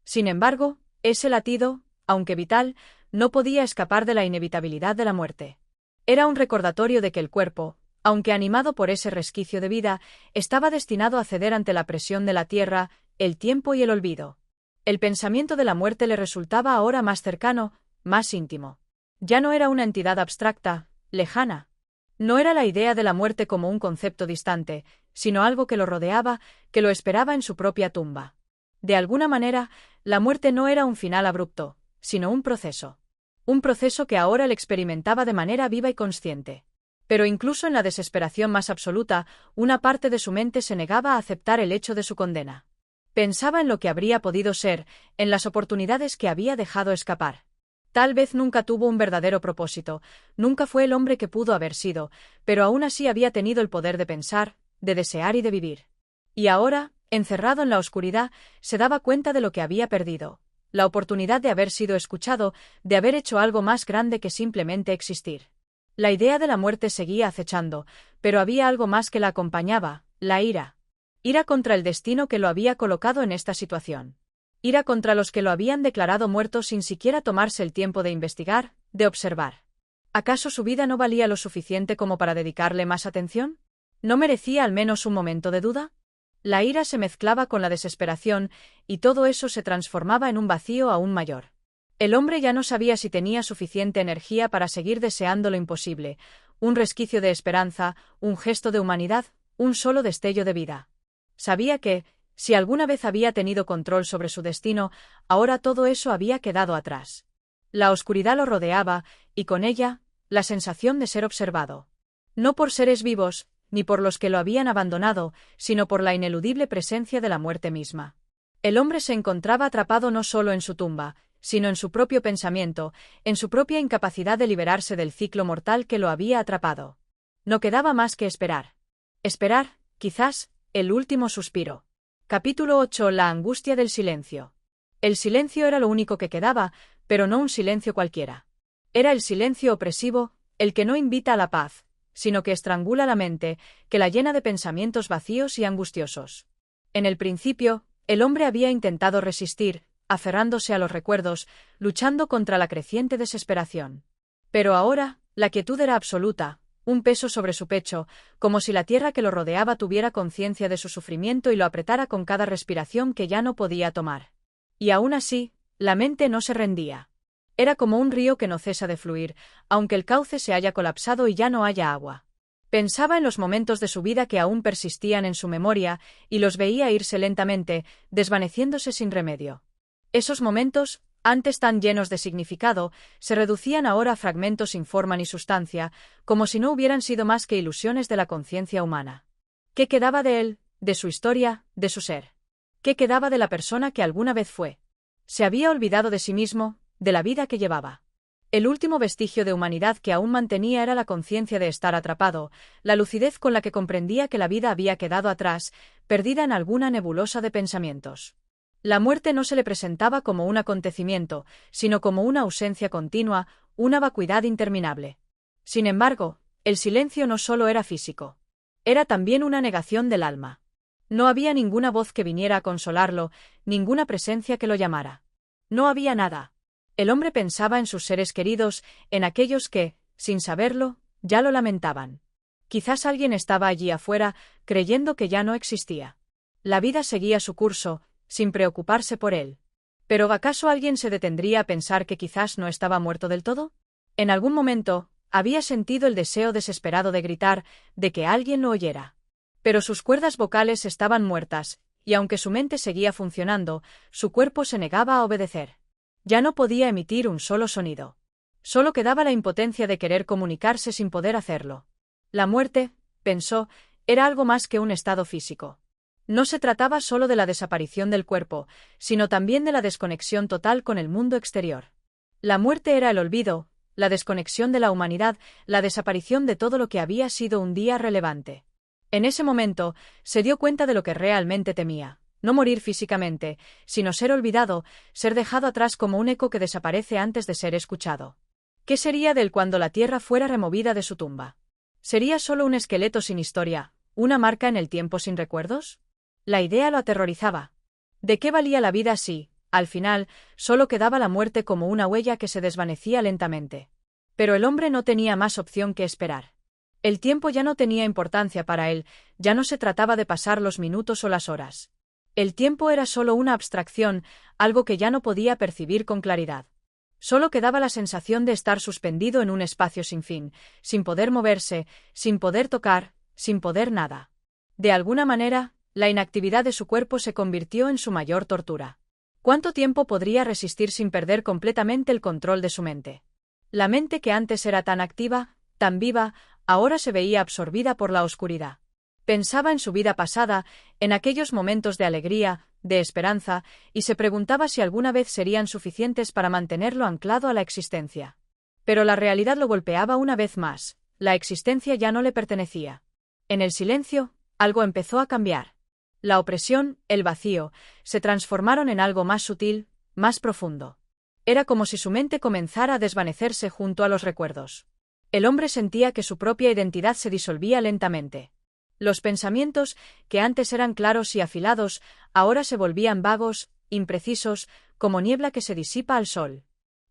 Sin embargo, ese latido, aunque vital, no podía escapar de la inevitabilidad de la muerte. Era un recordatorio de que el cuerpo, aunque animado por ese resquicio de vida, estaba destinado a ceder ante la presión de la tierra, el tiempo y el olvido. El pensamiento de la muerte le resultaba ahora más cercano, más íntimo. Ya no era una entidad abstracta, lejana. No era la idea de la muerte como un concepto distante, sino algo que lo rodeaba, que lo esperaba en su propia tumba. De alguna manera, la muerte no era un final abrupto, sino un proceso. Un proceso que ahora él experimentaba de manera viva y consciente. Pero incluso en la desesperación más absoluta, una parte de su mente se negaba a aceptar el hecho de su condena. Pensaba en lo que habría podido ser, en las oportunidades que había dejado escapar. Tal vez nunca tuvo un verdadero propósito, nunca fue el hombre que pudo haber sido, pero aún así había tenido el poder de pensar, de desear y de vivir. Y ahora, encerrado en la oscuridad, se daba cuenta de lo que había perdido, la oportunidad de haber sido escuchado, de haber hecho algo más grande que simplemente existir. La idea de la muerte seguía acechando, pero había algo más que la acompañaba, la ira. Ira contra el destino que lo había colocado en esta situación. Ira contra los que lo habían declarado muerto sin siquiera tomarse el tiempo de investigar, de observar. ¿Acaso su vida no valía lo suficiente como para dedicarle más atención? ¿No merecía al menos un momento de duda? La ira se mezclaba con la desesperación, y todo eso se transformaba en un vacío aún mayor. El hombre ya no sabía si tenía suficiente energía para seguir deseando lo imposible, un resquicio de esperanza, un gesto de humanidad, un solo destello de vida. Sabía que, si alguna vez había tenido control sobre su destino, ahora todo eso había quedado atrás. La oscuridad lo rodeaba, y con ella, la sensación de ser observado. No por seres vivos, ni por los que lo habían abandonado, sino por la ineludible presencia de la muerte misma. El hombre se encontraba atrapado no solo en su tumba, sino en su propio pensamiento, en su propia incapacidad de liberarse del ciclo mortal que lo había atrapado. No quedaba más que esperar. Esperar, quizás, el último suspiro. Capítulo 8. La angustia del silencio. El silencio era lo único que quedaba, pero no un silencio cualquiera. Era el silencio opresivo, el que no invita a la paz, sino que estrangula la mente, que la llena de pensamientos vacíos y angustiosos. En el principio, el hombre había intentado resistir, aferrándose a los recuerdos, luchando contra la creciente desesperación. Pero ahora, la quietud era absoluta, un peso sobre su pecho, como si la tierra que lo rodeaba tuviera conciencia de su sufrimiento y lo apretara con cada respiración que ya no podía tomar. Y aún así, la mente no se rendía. Era como un río que no cesa de fluir, aunque el cauce se haya colapsado y ya no haya agua. Pensaba en los momentos de su vida que aún persistían en su memoria, y los veía irse lentamente, desvaneciéndose sin remedio. Esos momentos, antes tan llenos de significado, se reducían ahora a fragmentos sin forma ni sustancia, como si no hubieran sido más que ilusiones de la conciencia humana. ¿Qué quedaba de él, de su historia, de su ser? ¿Qué quedaba de la persona que alguna vez fue? Se había olvidado de sí mismo, de la vida que llevaba. El último vestigio de humanidad que aún mantenía era la conciencia de estar atrapado, la lucidez con la que comprendía que la vida había quedado atrás, perdida en alguna nebulosa de pensamientos. La muerte no se le presentaba como un acontecimiento, sino como una ausencia continua, una vacuidad interminable. Sin embargo, el silencio no solo era físico. Era también una negación del alma. No había ninguna voz que viniera a consolarlo, ninguna presencia que lo llamara. No había nada. El hombre pensaba en sus seres queridos, en aquellos que, sin saberlo, ya lo lamentaban. Quizás alguien estaba allí afuera, creyendo que ya no existía. La vida seguía su curso, sin preocuparse por él. ¿Pero acaso alguien se detendría a pensar que quizás no estaba muerto del todo? En algún momento, había sentido el deseo desesperado de gritar, de que alguien lo oyera. Pero sus cuerdas vocales estaban muertas, y aunque su mente seguía funcionando, su cuerpo se negaba a obedecer. Ya no podía emitir un solo sonido. Solo quedaba la impotencia de querer comunicarse sin poder hacerlo. La muerte, pensó, era algo más que un estado físico. No se trataba solo de la desaparición del cuerpo, sino también de la desconexión total con el mundo exterior. La muerte era el olvido, la desconexión de la humanidad, la desaparición de todo lo que había sido un día relevante. En ese momento, se dio cuenta de lo que realmente temía, no morir físicamente, sino ser olvidado, ser dejado atrás como un eco que desaparece antes de ser escuchado. ¿Qué sería de él cuando la tierra fuera removida de su tumba? ¿Sería solo un esqueleto sin historia, una marca en el tiempo sin recuerdos? La idea lo aterrorizaba. ¿De qué valía la vida si, al final, solo quedaba la muerte como una huella que se desvanecía lentamente? Pero el hombre no tenía más opción que esperar. El tiempo ya no tenía importancia para él, ya no se trataba de pasar los minutos o las horas. El tiempo era solo una abstracción, algo que ya no podía percibir con claridad. Solo quedaba la sensación de estar suspendido en un espacio sin fin, sin poder moverse, sin poder tocar, sin poder nada. De alguna manera, la inactividad de su cuerpo se convirtió en su mayor tortura. ¿Cuánto tiempo podría resistir sin perder completamente el control de su mente? La mente que antes era tan activa, tan viva, ahora se veía absorbida por la oscuridad. Pensaba en su vida pasada, en aquellos momentos de alegría, de esperanza, y se preguntaba si alguna vez serían suficientes para mantenerlo anclado a la existencia. Pero la realidad lo golpeaba una vez más, la existencia ya no le pertenecía. En el silencio, algo empezó a cambiar. La opresión, el vacío, se transformaron en algo más sutil, más profundo. Era como si su mente comenzara a desvanecerse junto a los recuerdos. El hombre sentía que su propia identidad se disolvía lentamente. Los pensamientos, que antes eran claros y afilados, ahora se volvían vagos, imprecisos, como niebla que se disipa al sol.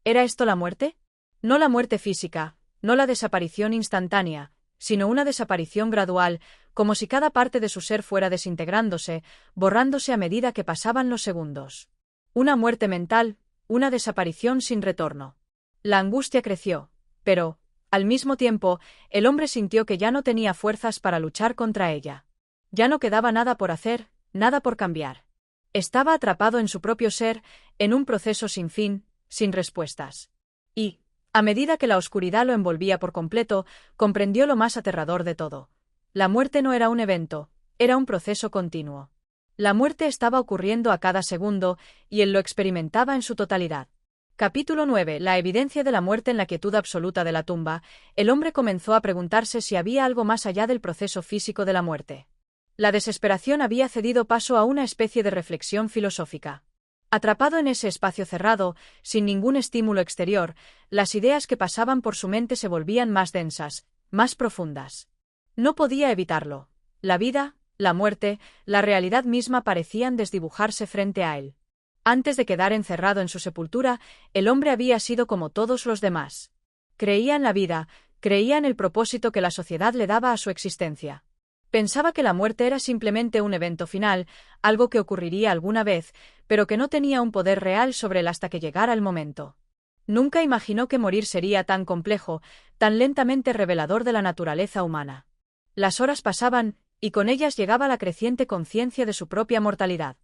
¿Era esto la muerte? No la muerte física, no la desaparición instantánea, sino una desaparición gradual, como si cada parte de su ser fuera desintegrándose, borrándose a medida que pasaban los segundos. Una muerte mental, una desaparición sin retorno. La angustia creció, pero, al mismo tiempo, el hombre sintió que ya no tenía fuerzas para luchar contra ella. Ya no quedaba nada por hacer, nada por cambiar. Estaba atrapado en su propio ser, en un proceso sin fin, sin respuestas. Y, a medida que la oscuridad lo envolvía por completo, comprendió lo más aterrador de todo. La muerte no era un evento, era un proceso continuo. La muerte estaba ocurriendo a cada segundo, y él lo experimentaba en su totalidad. Capítulo 9. La evidencia de la muerte en la quietud absoluta de la tumba. El hombre comenzó a preguntarse si había algo más allá del proceso físico de la muerte. La desesperación había cedido paso a una especie de reflexión filosófica. Atrapado en ese espacio cerrado, sin ningún estímulo exterior, las ideas que pasaban por su mente se volvían más densas, más profundas. No podía evitarlo. La vida, la muerte, la realidad misma parecían desdibujarse frente a él. Antes de quedar encerrado en su sepultura, el hombre había sido como todos los demás. Creía en la vida, creía en el propósito que la sociedad le daba a su existencia. Pensaba que la muerte era simplemente un evento final, algo que ocurriría alguna vez, pero que no tenía un poder real sobre él hasta que llegara el momento. Nunca imaginó que morir sería tan complejo, tan lentamente revelador de la naturaleza humana. Las horas pasaban, y con ellas llegaba la creciente conciencia de su propia mortalidad.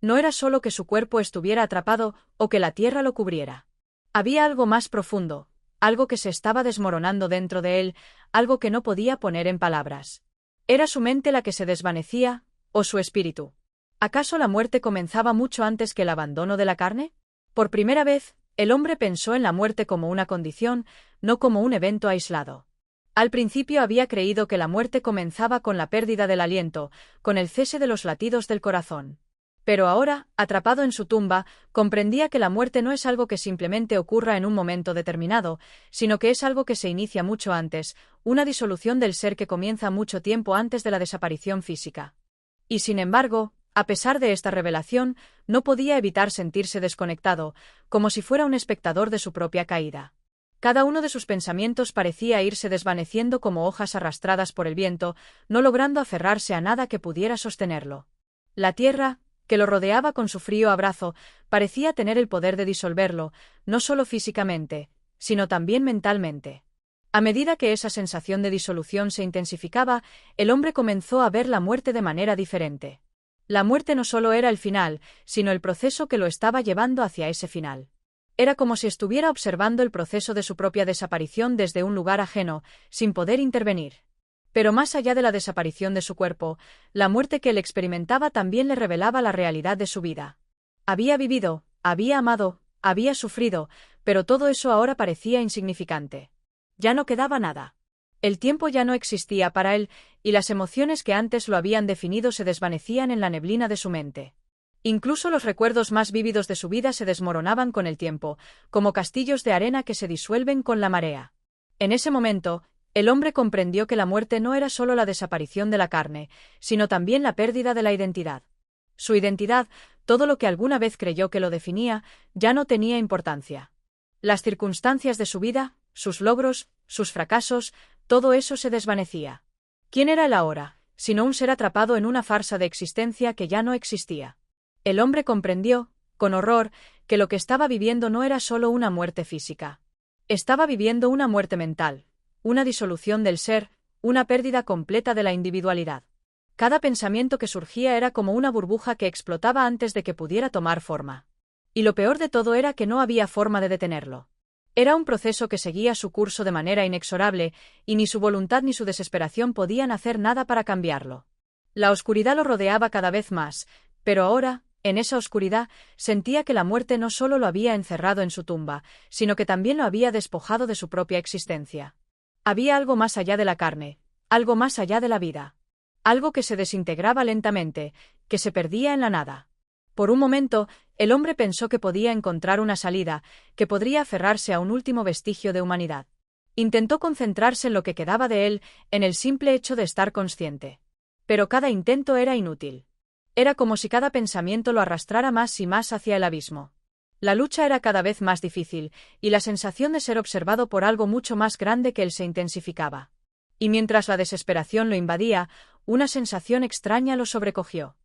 No era solo que su cuerpo estuviera atrapado o que la tierra lo cubriera. Había algo más profundo, algo que se estaba desmoronando dentro de él, algo que no podía poner en palabras. ¿Era su mente la que se desvanecía, o su espíritu? ¿Acaso la muerte comenzaba mucho antes que el abandono de la carne? Por primera vez, el hombre pensó en la muerte como una condición, no como un evento aislado. Al principio había creído que la muerte comenzaba con la pérdida del aliento, con el cese de los latidos del corazón. Pero ahora, atrapado en su tumba, comprendía que la muerte no es algo que simplemente ocurra en un momento determinado, sino que es algo que se inicia mucho antes, una disolución del ser que comienza mucho tiempo antes de la desaparición física. Y sin embargo, a pesar de esta revelación, no podía evitar sentirse desconectado, como si fuera un espectador de su propia caída. Cada uno de sus pensamientos parecía irse desvaneciendo como hojas arrastradas por el viento, no logrando aferrarse a nada que pudiera sostenerlo. La tierra, que lo rodeaba con su frío abrazo, parecía tener el poder de disolverlo, no solo físicamente, sino también mentalmente. A medida que esa sensación de disolución se intensificaba, el hombre comenzó a ver la muerte de manera diferente. La muerte no solo era el final, sino el proceso que lo estaba llevando hacia ese final. Era como si estuviera observando el proceso de su propia desaparición desde un lugar ajeno, sin poder intervenir. Pero más allá de la desaparición de su cuerpo, la muerte que él experimentaba también le revelaba la realidad de su vida. Había vivido, había amado, había sufrido, pero todo eso ahora parecía insignificante. Ya no quedaba nada. El tiempo ya no existía para él, y las emociones que antes lo habían definido se desvanecían en la neblina de su mente. Incluso los recuerdos más vívidos de su vida se desmoronaban con el tiempo, como castillos de arena que se disuelven con la marea. En ese momento, el hombre comprendió que la muerte no era solo la desaparición de la carne, sino también la pérdida de la identidad. Su identidad, todo lo que alguna vez creyó que lo definía, ya no tenía importancia. Las circunstancias de su vida, sus logros, sus fracasos, todo eso se desvanecía. ¿Quién era él ahora, sino un ser atrapado en una farsa de existencia que ya no existía? El hombre comprendió, con horror, que lo que estaba viviendo no era solo una muerte física. Estaba viviendo una muerte mental, una disolución del ser, una pérdida completa de la individualidad. Cada pensamiento que surgía era como una burbuja que explotaba antes de que pudiera tomar forma. Y lo peor de todo era que no había forma de detenerlo. Era un proceso que seguía su curso de manera inexorable, y ni su voluntad ni su desesperación podían hacer nada para cambiarlo. La oscuridad lo rodeaba cada vez más, pero ahora, en esa oscuridad, sentía que la muerte no solo lo había encerrado en su tumba, sino que también lo había despojado de su propia existencia. Había algo más allá de la carne, algo más allá de la vida. Algo que se desintegraba lentamente, que se perdía en la nada. Por un momento, el hombre pensó que podía encontrar una salida, que podría aferrarse a un último vestigio de humanidad. Intentó concentrarse en lo que quedaba de él, en el simple hecho de estar consciente. Pero cada intento era inútil. Era como si cada pensamiento lo arrastrara más y más hacia el abismo. La lucha era cada vez más difícil, y la sensación de ser observado por algo mucho más grande que él se intensificaba. Y mientras la desesperación lo invadía, una sensación extraña lo sobrecogió.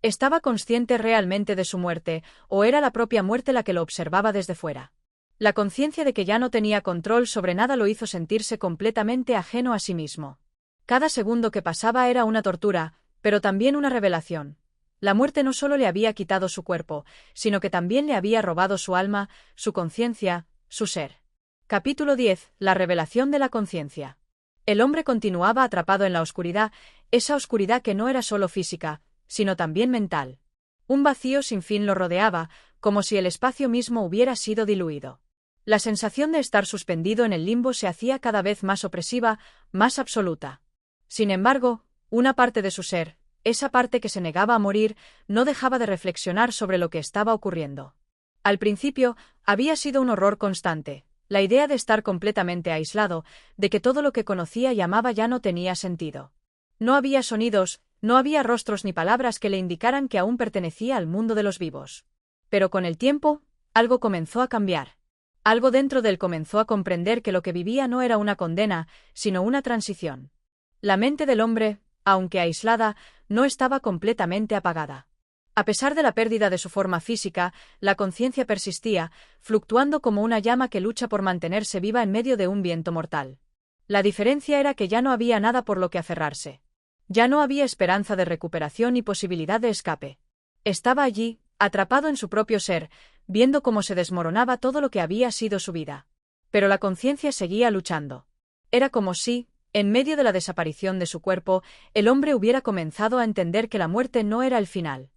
¿Estaba consciente realmente de su muerte, o era la propia muerte la que lo observaba desde fuera? La conciencia de que ya no tenía control sobre nada lo hizo sentirse completamente ajeno a sí mismo. Cada segundo que pasaba era una tortura, pero también una revelación. La muerte no solo le había quitado su cuerpo, sino que también le había robado su alma, su conciencia, su ser. Capítulo 10. La revelación de la conciencia. El hombre continuaba atrapado en la oscuridad, esa oscuridad que no era solo física, sino también mental. Un vacío sin fin lo rodeaba, como si el espacio mismo hubiera sido diluido. La sensación de estar suspendido en el limbo se hacía cada vez más opresiva, más absoluta. Sin embargo, una parte de su ser, esa parte que se negaba a morir, no dejaba de reflexionar sobre lo que estaba ocurriendo. Al principio, había sido un horror constante, la idea de estar completamente aislado, de que todo lo que conocía y amaba ya no tenía sentido. No había sonidos, no había rostros ni palabras que le indicaran que aún pertenecía al mundo de los vivos. Pero con el tiempo, algo comenzó a cambiar. Algo dentro de él comenzó a comprender que lo que vivía no era una condena, sino una transición. La mente del hombre, aunque aislada, no estaba completamente apagada. A pesar de la pérdida de su forma física, la conciencia persistía, fluctuando como una llama que lucha por mantenerse viva en medio de un viento mortal. La diferencia era que ya no había nada por lo que aferrarse. Ya no había esperanza de recuperación ni posibilidad de escape. Estaba allí, atrapado en su propio ser, viendo cómo se desmoronaba todo lo que había sido su vida. Pero la conciencia seguía luchando. Era como si, en medio de la desaparición de su cuerpo, el hombre hubiera comenzado a entender que la muerte no era el final.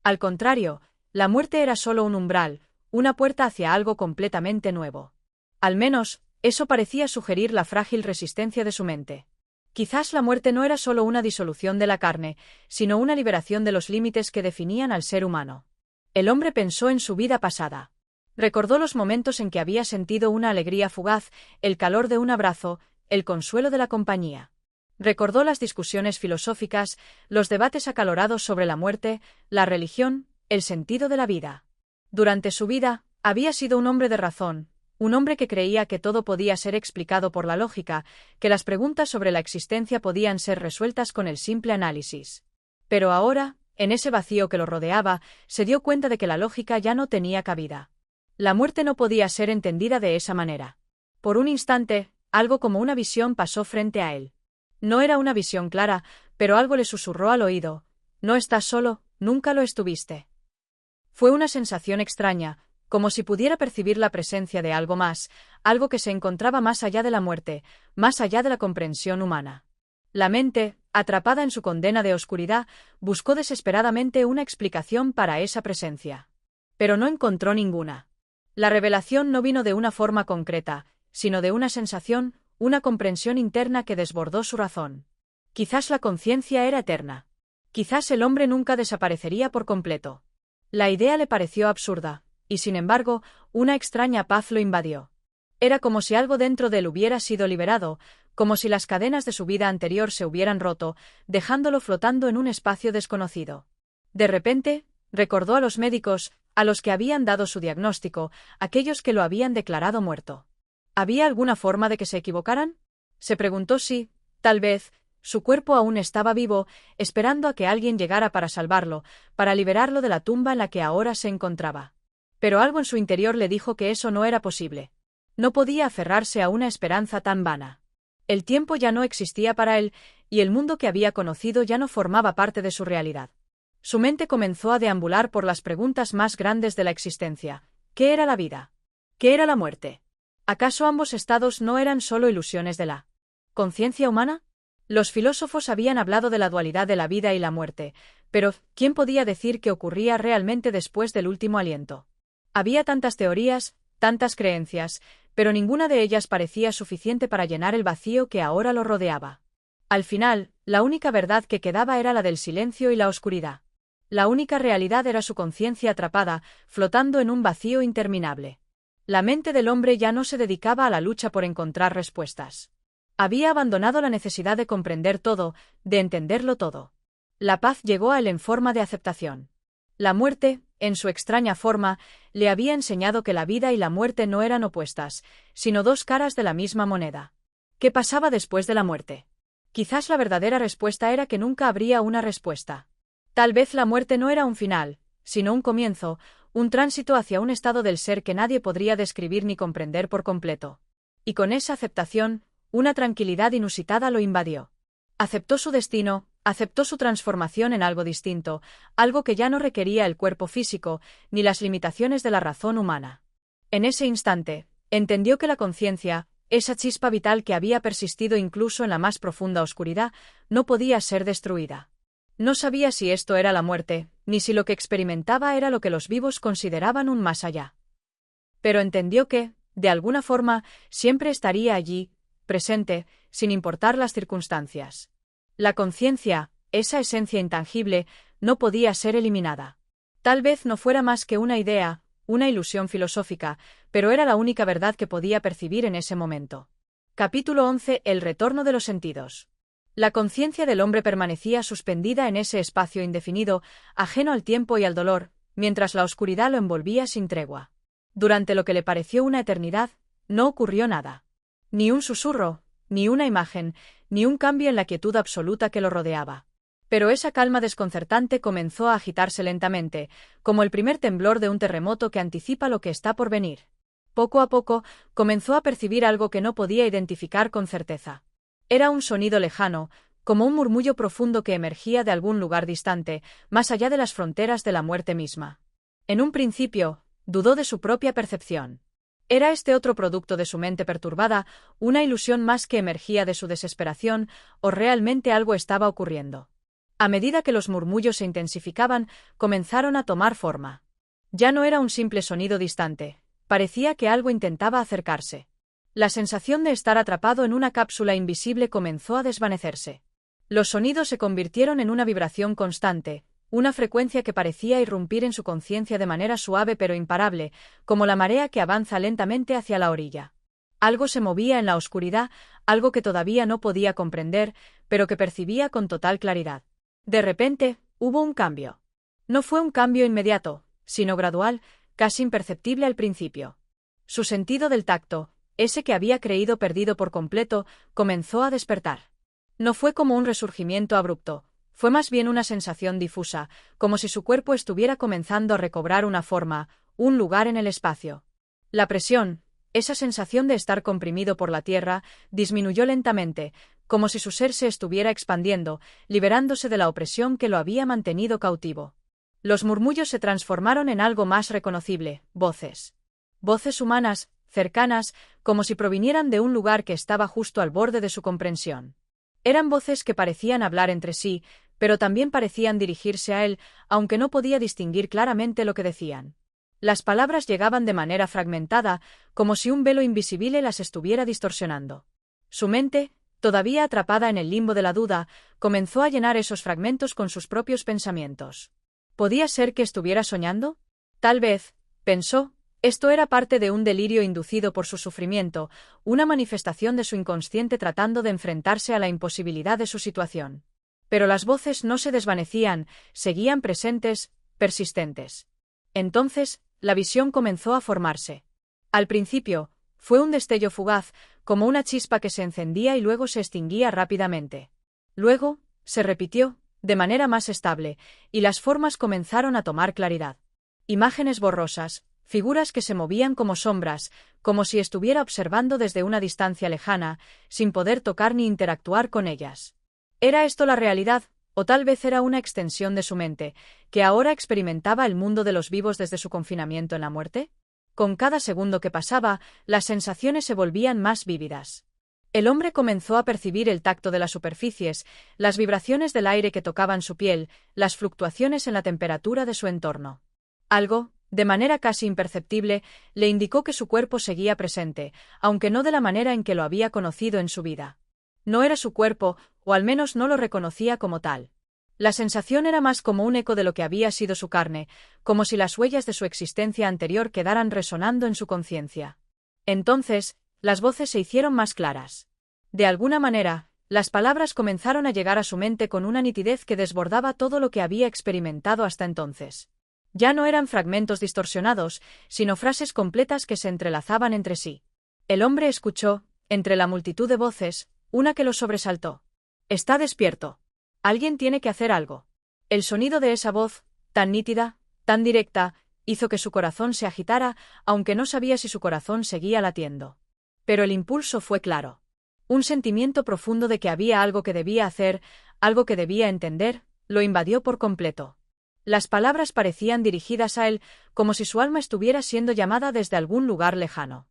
Al contrario, la muerte era solo un umbral, una puerta hacia algo completamente nuevo. Al menos, eso parecía sugerir la frágil resistencia de su mente. Quizás la muerte no era solo una disolución de la carne, sino una liberación de los límites que definían al ser humano. El hombre pensó en su vida pasada. Recordó los momentos en que había sentido una alegría fugaz, el calor de un abrazo, el consuelo de la compañía. Recordó las discusiones filosóficas, los debates acalorados sobre la muerte, la religión, el sentido de la vida. Durante su vida, había sido un hombre de razón, un hombre que creía que todo podía ser explicado por la lógica, que las preguntas sobre la existencia podían ser resueltas con el simple análisis. Pero ahora, en ese vacío que lo rodeaba, se dio cuenta de que la lógica ya no tenía cabida. La muerte no podía ser entendida de esa manera. Por un instante, algo como una visión pasó frente a él. No era una visión clara, pero algo le susurró al oído: no estás solo, nunca lo estuviste. Fue una sensación extraña, como si pudiera percibir la presencia de algo más, algo que se encontraba más allá de la muerte, más allá de la comprensión humana. La mente, atrapada en su condena de oscuridad, buscó desesperadamente una explicación para esa presencia. Pero no encontró ninguna. La revelación no vino de una forma concreta, sino de una sensación, una comprensión interna que desbordó su razón. Quizás la conciencia era eterna. Quizás el hombre nunca desaparecería por completo. La idea le pareció absurda, y sin embargo, una extraña paz lo invadió. Era como si algo dentro de él hubiera sido liberado, como si las cadenas de su vida anterior se hubieran roto, dejándolo flotando en un espacio desconocido. De repente, recordó a los médicos, a los que habían dado su diagnóstico, aquellos que lo habían declarado muerto. ¿Había alguna forma de que se equivocaran? Se preguntó si, tal vez, su cuerpo aún estaba vivo, esperando a que alguien llegara para salvarlo, para liberarlo de la tumba en la que ahora se encontraba. Pero algo en su interior le dijo que eso no era posible. No podía aferrarse a una esperanza tan vana. El tiempo ya no existía para él, y el mundo que había conocido ya no formaba parte de su realidad. Su mente comenzó a deambular por las preguntas más grandes de la existencia. ¿Qué era la vida? ¿Qué era la muerte? ¿Acaso ambos estados no eran solo ilusiones de la conciencia humana? Los filósofos habían hablado de la dualidad de la vida y la muerte, pero ¿quién podía decir qué ocurría realmente después del último aliento? Había tantas teorías, tantas creencias, pero ninguna de ellas parecía suficiente para llenar el vacío que ahora lo rodeaba. Al final, la única verdad que quedaba era la del silencio y la oscuridad. La única realidad era su conciencia atrapada, flotando en un vacío interminable. La mente del hombre ya no se dedicaba a la lucha por encontrar respuestas. Había abandonado la necesidad de comprender todo, de entenderlo todo. La paz llegó a él en forma de aceptación. La muerte, en su extraña forma, le había enseñado que la vida y la muerte no eran opuestas, sino dos caras de la misma moneda. ¿Qué pasaba después de la muerte? Quizás la verdadera respuesta era que nunca habría una respuesta. Tal vez la muerte no era un final, sino un comienzo, un tránsito hacia un estado del ser que nadie podría describir ni comprender por completo. Y con esa aceptación, una tranquilidad inusitada lo invadió. Aceptó su destino, aceptó su transformación en algo distinto, algo que ya no requería el cuerpo físico, ni las limitaciones de la razón humana. En ese instante, entendió que la conciencia, esa chispa vital que había persistido incluso en la más profunda oscuridad, no podía ser destruida. No sabía si esto era la muerte, ni si lo que experimentaba era lo que los vivos consideraban un más allá. Pero entendió que, de alguna forma, siempre estaría allí, presente, sin importar las circunstancias. La conciencia, esa esencia intangible, no podía ser eliminada. Tal vez no fuera más que una idea, una ilusión filosófica, pero era la única verdad que podía percibir en ese momento. Capítulo 11. El retorno de los sentidos. La conciencia del hombre permanecía suspendida en ese espacio indefinido, ajeno al tiempo y al dolor, mientras la oscuridad lo envolvía sin tregua. Durante lo que le pareció una eternidad, no ocurrió nada. Ni un susurro, ni una imagen, ni un cambio en la quietud absoluta que lo rodeaba. Pero esa calma desconcertante comenzó a agitarse lentamente, como el primer temblor de un terremoto que anticipa lo que está por venir. Poco a poco, comenzó a percibir algo que no podía identificar con certeza. Era un sonido lejano, como un murmullo profundo que emergía de algún lugar distante, más allá de las fronteras de la muerte misma. En un principio, dudó de su propia percepción. ¿Era este otro producto de su mente perturbada, una ilusión más que emergía de su desesperación, o realmente algo estaba ocurriendo? A medida que los murmullos se intensificaban, comenzaron a tomar forma. Ya no era un simple sonido distante, parecía que algo intentaba acercarse. La sensación de estar atrapado en una cápsula invisible comenzó a desvanecerse. Los sonidos se convirtieron en una vibración constante, una frecuencia que parecía irrumpir en su conciencia de manera suave pero imparable, como la marea que avanza lentamente hacia la orilla. Algo se movía en la oscuridad, algo que todavía no podía comprender, pero que percibía con total claridad. De repente, hubo un cambio. No fue un cambio inmediato, sino gradual, casi imperceptible al principio. Su sentido del tacto, ese que había creído perdido por completo, comenzó a despertar. No fue como un resurgimiento abrupto, fue más bien una sensación difusa, como si su cuerpo estuviera comenzando a recobrar una forma, un lugar en el espacio. La presión, esa sensación de estar comprimido por la tierra, disminuyó lentamente, como si su ser se estuviera expandiendo, liberándose de la opresión que lo había mantenido cautivo. Los murmullos se transformaron en algo más reconocible, voces. Voces humanas, cercanas, como si provinieran de un lugar que estaba justo al borde de su comprensión. Eran voces que parecían hablar entre sí, pero también parecían dirigirse a él, aunque no podía distinguir claramente lo que decían. Las palabras llegaban de manera fragmentada, como si un velo invisible las estuviera distorsionando. Su mente, todavía atrapada en el limbo de la duda, comenzó a llenar esos fragmentos con sus propios pensamientos. ¿Podía ser que estuviera soñando? Tal vez, pensó, esto era parte de un delirio inducido por su sufrimiento, una manifestación de su inconsciente tratando de enfrentarse a la imposibilidad de su situación. Pero las voces no se desvanecían, seguían presentes, persistentes. Entonces, la visión comenzó a formarse. Al principio, fue un destello fugaz, como una chispa que se encendía y luego se extinguía rápidamente. Luego, se repitió, de manera más estable, y las formas comenzaron a tomar claridad. Imágenes borrosas, figuras que se movían como sombras, como si estuviera observando desde una distancia lejana, sin poder tocar ni interactuar con ellas. ¿Era esto la realidad, o tal vez era una extensión de su mente, que ahora experimentaba el mundo de los vivos desde su confinamiento en la muerte? Con cada segundo que pasaba, las sensaciones se volvían más vívidas. El hombre comenzó a percibir el tacto de las superficies, las vibraciones del aire que tocaban su piel, las fluctuaciones en la temperatura de su entorno. Algo, de manera casi imperceptible, le indicó que su cuerpo seguía presente, aunque no de la manera en que lo había conocido en su vida. No era su cuerpo, o al menos no lo reconocía como tal. La sensación era más como un eco de lo que había sido su carne, como si las huellas de su existencia anterior quedaran resonando en su conciencia. Entonces, las voces se hicieron más claras. De alguna manera, las palabras comenzaron a llegar a su mente con una nitidez que desbordaba todo lo que había experimentado hasta entonces. Ya no eran fragmentos distorsionados, sino frases completas que se entrelazaban entre sí. El hombre escuchó, entre la multitud de voces, una que lo sobresaltó. «Está despierto. Alguien tiene que hacer algo». El sonido de esa voz, tan nítida, tan directa, hizo que su corazón se agitara, aunque no sabía si su corazón seguía latiendo. Pero el impulso fue claro. Un sentimiento profundo de que había algo que debía hacer, algo que debía entender, lo invadió por completo. Las palabras parecían dirigidas a él, como si su alma estuviera siendo llamada desde algún lugar lejano.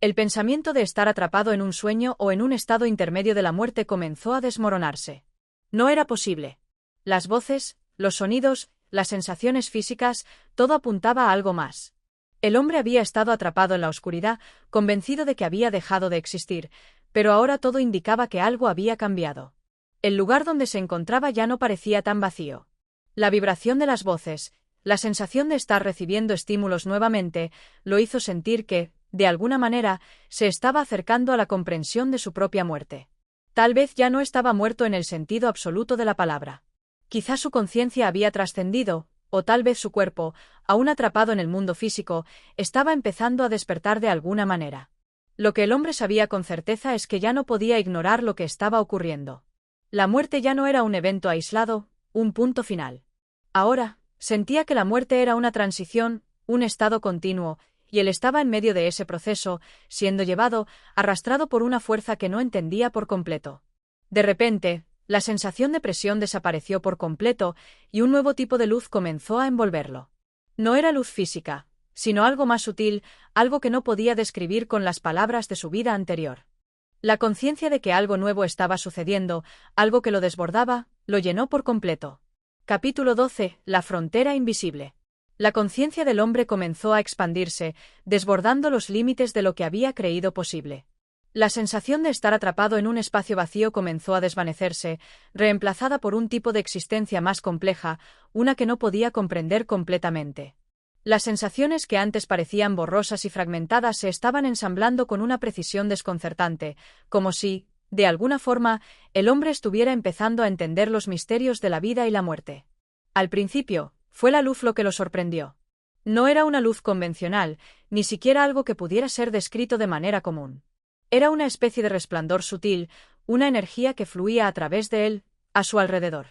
El pensamiento de estar atrapado en un sueño o en un estado intermedio de la muerte comenzó a desmoronarse. No era posible. Las voces, los sonidos, las sensaciones físicas, todo apuntaba a algo más. El hombre había estado atrapado en la oscuridad, convencido de que había dejado de existir, pero ahora todo indicaba que algo había cambiado. El lugar donde se encontraba ya no parecía tan vacío. La vibración de las voces, la sensación de estar recibiendo estímulos nuevamente, lo hizo sentir que, de alguna manera, se estaba acercando a la comprensión de su propia muerte. Tal vez ya no estaba muerto en el sentido absoluto de la palabra. Quizá su conciencia había trascendido, o tal vez su cuerpo, aún atrapado en el mundo físico, estaba empezando a despertar de alguna manera. Lo que el hombre sabía con certeza es que ya no podía ignorar lo que estaba ocurriendo. La muerte ya no era un evento aislado, un punto final. Ahora, sentía que la muerte era una transición, un estado continuo, y él estaba en medio de ese proceso, siendo llevado, arrastrado por una fuerza que no entendía por completo. De repente, la sensación de presión desapareció por completo, y un nuevo tipo de luz comenzó a envolverlo. No era luz física, sino algo más sutil, algo que no podía describir con las palabras de su vida anterior. La conciencia de que algo nuevo estaba sucediendo, algo que lo desbordaba, lo llenó por completo. Capítulo 12. La frontera invisible. La conciencia del hombre comenzó a expandirse, desbordando los límites de lo que había creído posible. La sensación de estar atrapado en un espacio vacío comenzó a desvanecerse, reemplazada por un tipo de existencia más compleja, una que no podía comprender completamente. Las sensaciones que antes parecían borrosas y fragmentadas se estaban ensamblando con una precisión desconcertante, como si, de alguna forma, el hombre estuviera empezando a entender los misterios de la vida y la muerte. Al principio, fue la luz lo que lo sorprendió. No era una luz convencional, ni siquiera algo que pudiera ser descrito de manera común. Era una especie de resplandor sutil, una energía que fluía a través de él, a su alrededor.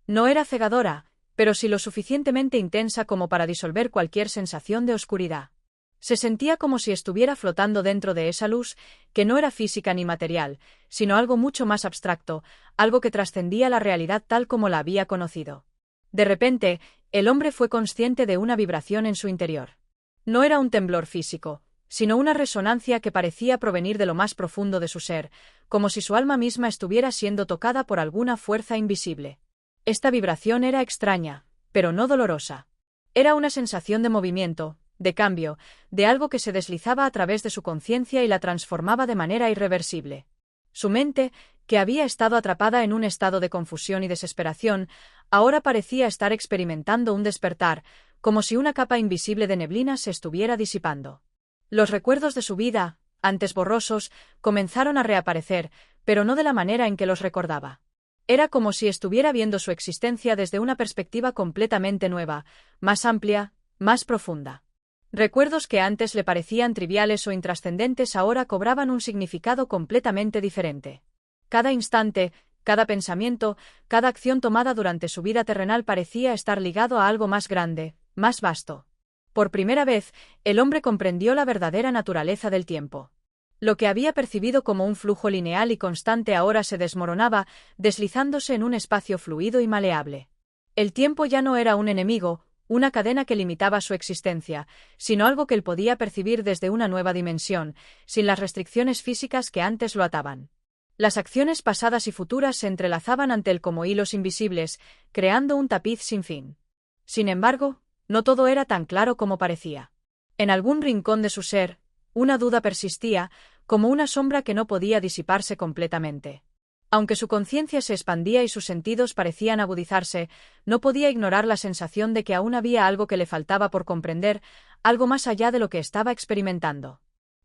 No era cegadora, pero sí lo suficientemente intensa como para disolver cualquier sensación de oscuridad. Se sentía como si estuviera flotando dentro de esa luz, que no era física ni material, sino algo mucho más abstracto, algo que trascendía la realidad tal como la había conocido. De repente, el hombre fue consciente de una vibración en su interior. No era un temblor físico, sino una resonancia que parecía provenir de lo más profundo de su ser, como si su alma misma estuviera siendo tocada por alguna fuerza invisible. Esta vibración era extraña, pero no dolorosa. Era una sensación de movimiento, de cambio, de algo que se deslizaba a través de su conciencia y la transformaba de manera irreversible. Su mente, que había estado atrapada en un estado de confusión y desesperación, ahora parecía estar experimentando un despertar, como si una capa invisible de neblina se estuviera disipando. Los recuerdos de su vida, antes borrosos, comenzaron a reaparecer, pero no de la manera en que los recordaba. Era como si estuviera viendo su existencia desde una perspectiva completamente nueva, más amplia, más profunda. Recuerdos que antes le parecían triviales o intrascendentes ahora cobraban un significado completamente diferente. Cada instante, cada pensamiento, cada acción tomada durante su vida terrenal parecía estar ligado a algo más grande, más vasto. Por primera vez, el hombre comprendió la verdadera naturaleza del tiempo. Lo que había percibido como un flujo lineal y constante ahora se desmoronaba, deslizándose en un espacio fluido y maleable. El tiempo ya no era un enemigo, una cadena que limitaba su existencia, sino algo que él podía percibir desde una nueva dimensión, sin las restricciones físicas que antes lo ataban. Las acciones pasadas y futuras se entrelazaban ante él como hilos invisibles, creando un tapiz sin fin. Sin embargo, no todo era tan claro como parecía. En algún rincón de su ser, una duda persistía, como una sombra que no podía disiparse completamente. Aunque su conciencia se expandía y sus sentidos parecían agudizarse, no podía ignorar la sensación de que aún había algo que le faltaba por comprender, algo más allá de lo que estaba experimentando.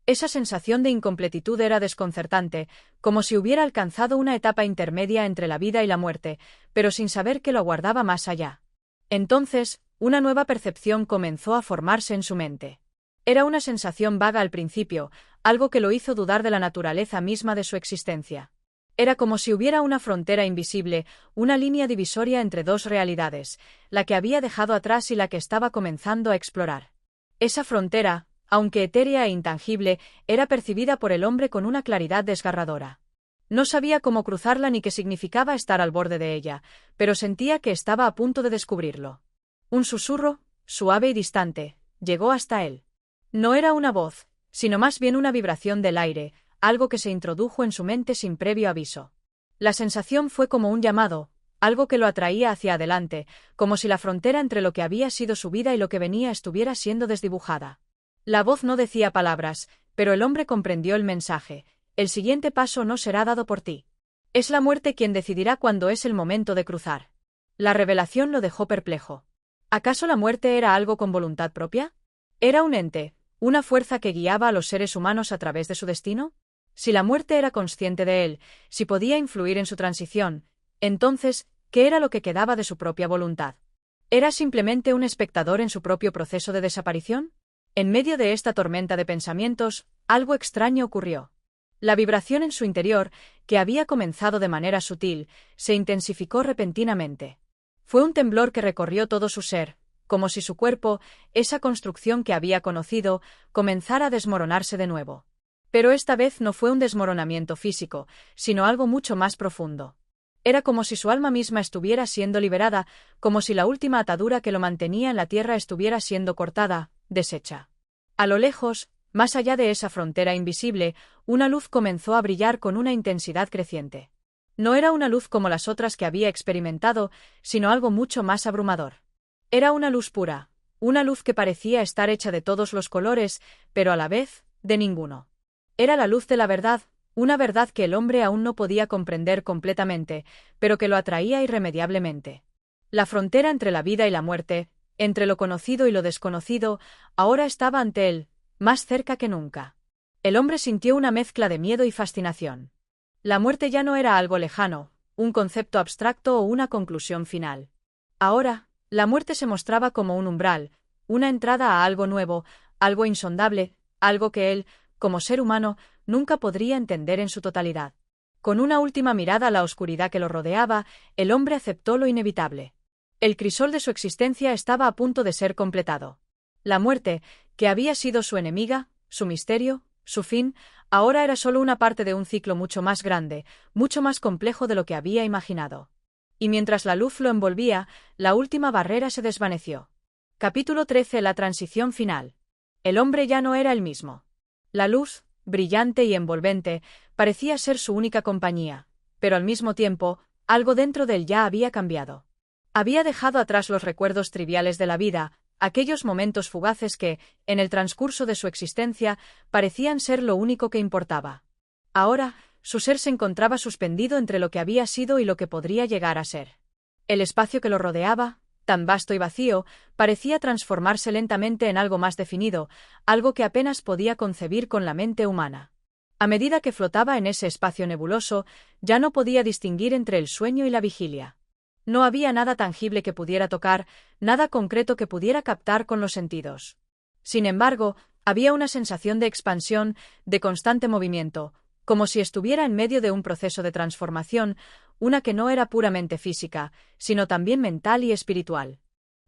Esa sensación de incompletitud era desconcertante, como si hubiera alcanzado una etapa intermedia entre la vida y la muerte, pero sin saber que lo aguardaba más allá. Entonces, una nueva percepción comenzó a formarse en su mente. Era una sensación vaga al principio, algo que lo hizo dudar de la naturaleza misma de su existencia. Era como si hubiera una frontera invisible, una línea divisoria entre dos realidades, la que había dejado atrás y la que estaba comenzando a explorar. Esa frontera, aunque etérea e intangible, era percibida por el hombre con una claridad desgarradora. No sabía cómo cruzarla ni qué significaba estar al borde de ella, pero sentía que estaba a punto de descubrirlo. Un susurro, suave y distante, llegó hasta él. No era una voz, sino más bien una vibración del aire, algo que se introdujo en su mente sin previo aviso. La sensación fue como un llamado, algo que lo atraía hacia adelante, como si la frontera entre lo que había sido su vida y lo que venía estuviera siendo desdibujada. La voz no decía palabras, pero el hombre comprendió el mensaje: el siguiente paso no será dado por ti. Es la muerte quien decidirá cuándo es el momento de cruzar. La revelación lo dejó perplejo. ¿Acaso la muerte era algo con voluntad propia? ¿Era un ente, una fuerza que guiaba a los seres humanos a través de su destino? Si la muerte era consciente de él, si podía influir en su transición, entonces, ¿qué era lo que quedaba de su propia voluntad? ¿Era simplemente un espectador en su propio proceso de desaparición? En medio de esta tormenta de pensamientos, algo extraño ocurrió. La vibración en su interior, que había comenzado de manera sutil, se intensificó repentinamente. Fue un temblor que recorrió todo su ser, como si su cuerpo, esa construcción que había conocido, comenzara a desmoronarse de nuevo. Pero esta vez no fue un desmoronamiento físico, sino algo mucho más profundo. Era como si su alma misma estuviera siendo liberada, como si la última atadura que lo mantenía en la tierra estuviera siendo cortada, deshecha. A lo lejos, más allá de esa frontera invisible, una luz comenzó a brillar con una intensidad creciente. No era una luz como las otras que había experimentado, sino algo mucho más abrumador. Era una luz pura, una luz que parecía estar hecha de todos los colores, pero a la vez, de ninguno. Era la luz de la verdad, Una verdad que el hombre aún no podía comprender completamente, pero que lo atraía irremediablemente. La frontera entre la vida y la muerte, entre lo conocido y lo desconocido, ahora estaba ante él, más cerca que nunca. El hombre sintió una mezcla de miedo y fascinación. La muerte ya no era algo lejano, un concepto abstracto o una conclusión final. Ahora, la muerte se mostraba como un umbral, una entrada a algo nuevo, algo insondable, algo que él, como ser humano, nunca podría entender en su totalidad. Con una última mirada a la oscuridad que lo rodeaba, el hombre aceptó lo inevitable. El crisol de su existencia estaba a punto de ser completado. La muerte, que había sido su enemiga, su misterio, su fin, ahora era solo una parte de un ciclo mucho más grande, mucho más complejo de lo que había imaginado. Y mientras la luz lo envolvía, la última barrera se desvaneció. Capítulo 13. La transición final. El hombre ya no era el mismo. La luz, brillante y envolvente, parecía ser su única compañía, pero al mismo tiempo, algo dentro de él ya había cambiado. Había dejado atrás los recuerdos triviales de la vida, aquellos momentos fugaces que, en el transcurso de su existencia, parecían ser lo único que importaba. Ahora, su ser se encontraba suspendido entre lo que había sido y lo que podría llegar a ser. El espacio que lo rodeaba, tan vasto y vacío, parecía transformarse lentamente en algo más definido, algo que apenas podía concebir con la mente humana. A medida que flotaba en ese espacio nebuloso, ya no podía distinguir entre el sueño y la vigilia. No había nada tangible que pudiera tocar, nada concreto que pudiera captar con los sentidos. Sin embargo, había una sensación de expansión, de constante movimiento, como si estuviera en medio de un proceso de transformación, una que no era puramente física, sino también mental y espiritual.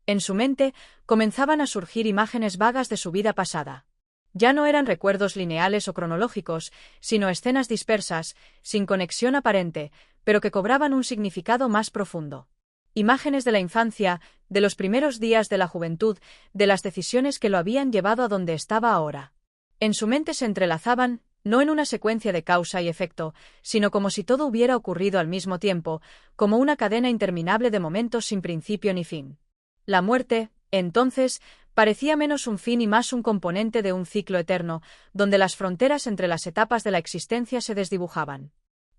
En su mente comenzaban a surgir imágenes vagas de su vida pasada. Ya no eran recuerdos lineales o cronológicos, sino escenas dispersas, sin conexión aparente, pero que cobraban un significado más profundo. Imágenes de la infancia, de los primeros días de la juventud, de las decisiones que lo habían llevado a donde estaba ahora. En su mente se entrelazaban, no en una secuencia de causa y efecto, sino como si todo hubiera ocurrido al mismo tiempo, como una cadena interminable de momentos sin principio ni fin. La muerte, entonces, parecía menos un fin y más un componente de un ciclo eterno, donde las fronteras entre las etapas de la existencia se desdibujaban.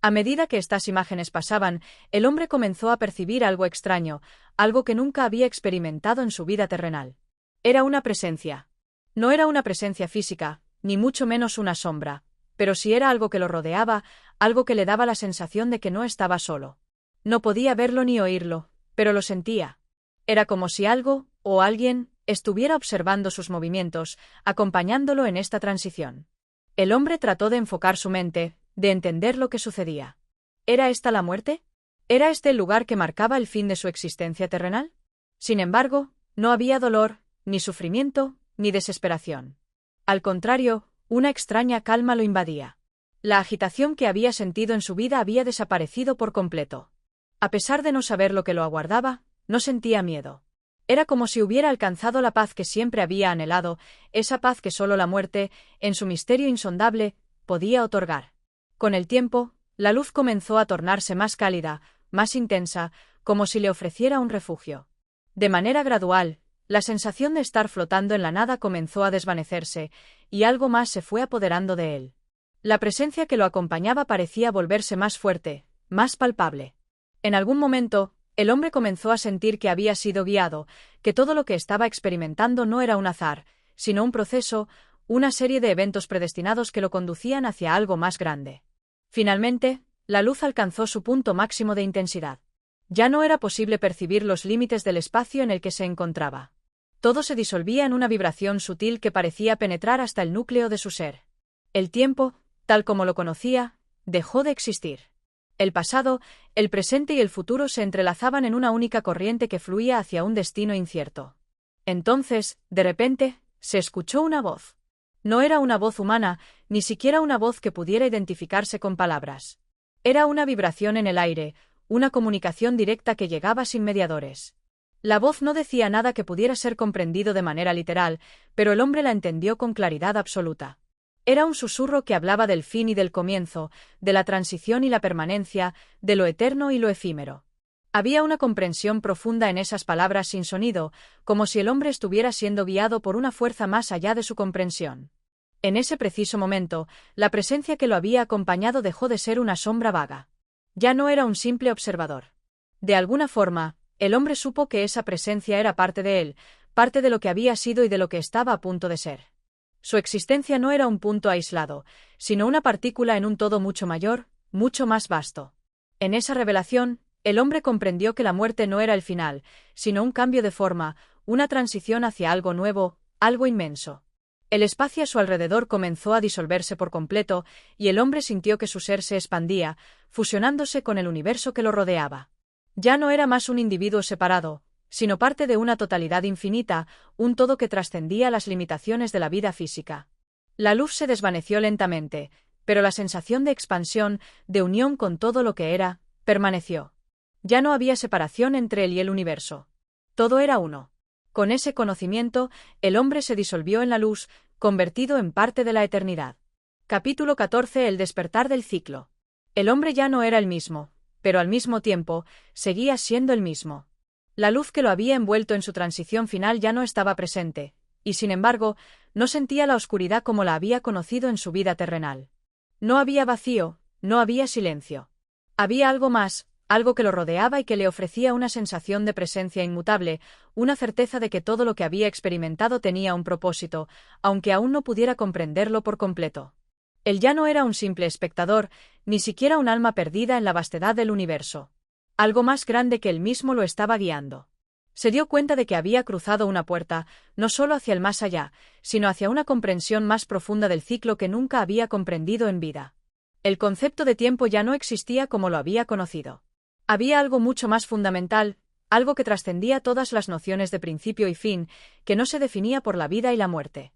A medida que estas imágenes pasaban, el hombre comenzó a percibir algo extraño, algo que nunca había experimentado en su vida terrenal. Era una presencia. No era una presencia física, ni mucho menos una sombra, pero sí era algo que lo rodeaba, algo que le daba la sensación de que no estaba solo. No podía verlo ni oírlo, pero lo sentía. Era como si algo, o alguien, estuviera observando sus movimientos, acompañándolo en esta transición. El hombre trató de enfocar su mente, de entender lo que sucedía. ¿Era esta la muerte? ¿Era este el lugar que marcaba el fin de su existencia terrenal? Sin embargo, no había dolor, ni sufrimiento, ni desesperación. Al contrario, una extraña calma lo invadía. La agitación que había sentido en su vida había desaparecido por completo. A pesar de no saber lo que lo aguardaba, no sentía miedo. Era como si hubiera alcanzado la paz que siempre había anhelado, esa paz que solo la muerte, en su misterio insondable, podía otorgar. Con el tiempo, la luz comenzó a tornarse más cálida, más intensa, como si le ofreciera un refugio. De manera gradual, la sensación de estar flotando en la nada comenzó a desvanecerse, y algo más se fue apoderando de él. La presencia que lo acompañaba parecía volverse más fuerte, más palpable. En algún momento, el hombre comenzó a sentir que había sido guiado, que todo lo que estaba experimentando no era un azar, sino un proceso, una serie de eventos predestinados que lo conducían hacia algo más grande. Finalmente, la luz alcanzó su punto máximo de intensidad. Ya no era posible percibir los límites del espacio en el que se encontraba. Todo se disolvía en una vibración sutil que parecía penetrar hasta el núcleo de su ser. El tiempo, tal como lo conocía, dejó de existir. El pasado, el presente y el futuro se entrelazaban en una única corriente que fluía hacia un destino incierto. Entonces, de repente, se escuchó una voz. No era una voz humana, ni siquiera una voz que pudiera identificarse con palabras. Era una vibración en el aire, una comunicación directa que llegaba sin mediadores. La voz no decía nada que pudiera ser comprendido de manera literal, pero el hombre la entendió con claridad absoluta. Era un susurro que hablaba del fin y del comienzo, de la transición y la permanencia, de lo eterno y lo efímero. Había una comprensión profunda en esas palabras sin sonido, como si el hombre estuviera siendo guiado por una fuerza más allá de su comprensión. En ese preciso momento, la presencia que lo había acompañado dejó de ser una sombra vaga. Ya no era un simple observador. De alguna forma, el hombre supo que esa presencia era parte de él, parte de lo que había sido y de lo que estaba a punto de ser. Su existencia no era un punto aislado, sino una partícula en un todo mucho mayor, mucho más vasto. En esa revelación, el hombre comprendió que la muerte no era el final, sino un cambio de forma, una transición hacia algo nuevo, algo inmenso. El espacio a su alrededor comenzó a disolverse por completo, y el hombre sintió que su ser se expandía, fusionándose con el universo que lo rodeaba. Ya no era más un individuo separado, sino parte de una totalidad infinita, un todo que trascendía las limitaciones de la vida física. La luz se desvaneció lentamente, pero la sensación de expansión, de unión con todo lo que era, permaneció. Ya no había separación entre él y el universo. Todo era uno. Con ese conocimiento, el hombre se disolvió en la luz, convertido en parte de la eternidad. Capítulo 14. El despertar del ciclo. El hombre ya no era el mismo, pero al mismo tiempo, seguía siendo el mismo. La luz que lo había envuelto en su transición final ya no estaba presente, y sin embargo, no sentía la oscuridad como la había conocido en su vida terrenal. No había vacío, no había silencio. Había algo más, algo que lo rodeaba y que le ofrecía una sensación de presencia inmutable, una certeza de que todo lo que había experimentado tenía un propósito, aunque aún no pudiera comprenderlo por completo. Él ya no era un simple espectador, ni siquiera un alma perdida en la vastedad del universo. Algo más grande que él mismo lo estaba guiando. Se dio cuenta de que había cruzado una puerta, no solo hacia el más allá, sino hacia una comprensión más profunda del ciclo que nunca había comprendido en vida. El concepto de tiempo ya no existía como lo había conocido. Había algo mucho más fundamental, algo que trascendía todas las nociones de principio y fin, que no se definía por la vida y la muerte.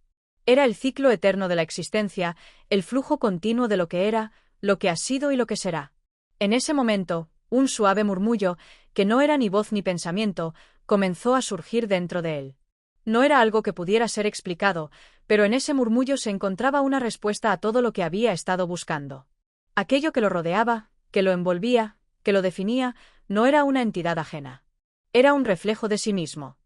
Era el ciclo eterno de la existencia, el flujo continuo de lo que era, lo que ha sido y lo que será. En ese momento, un suave murmullo, que no era ni voz ni pensamiento, comenzó a surgir dentro de él. No era algo que pudiera ser explicado, pero en ese murmullo se encontraba una respuesta a todo lo que había estado buscando. Aquello que lo rodeaba, que lo envolvía, que lo definía, no era una entidad ajena. Era un reflejo de sí mismo.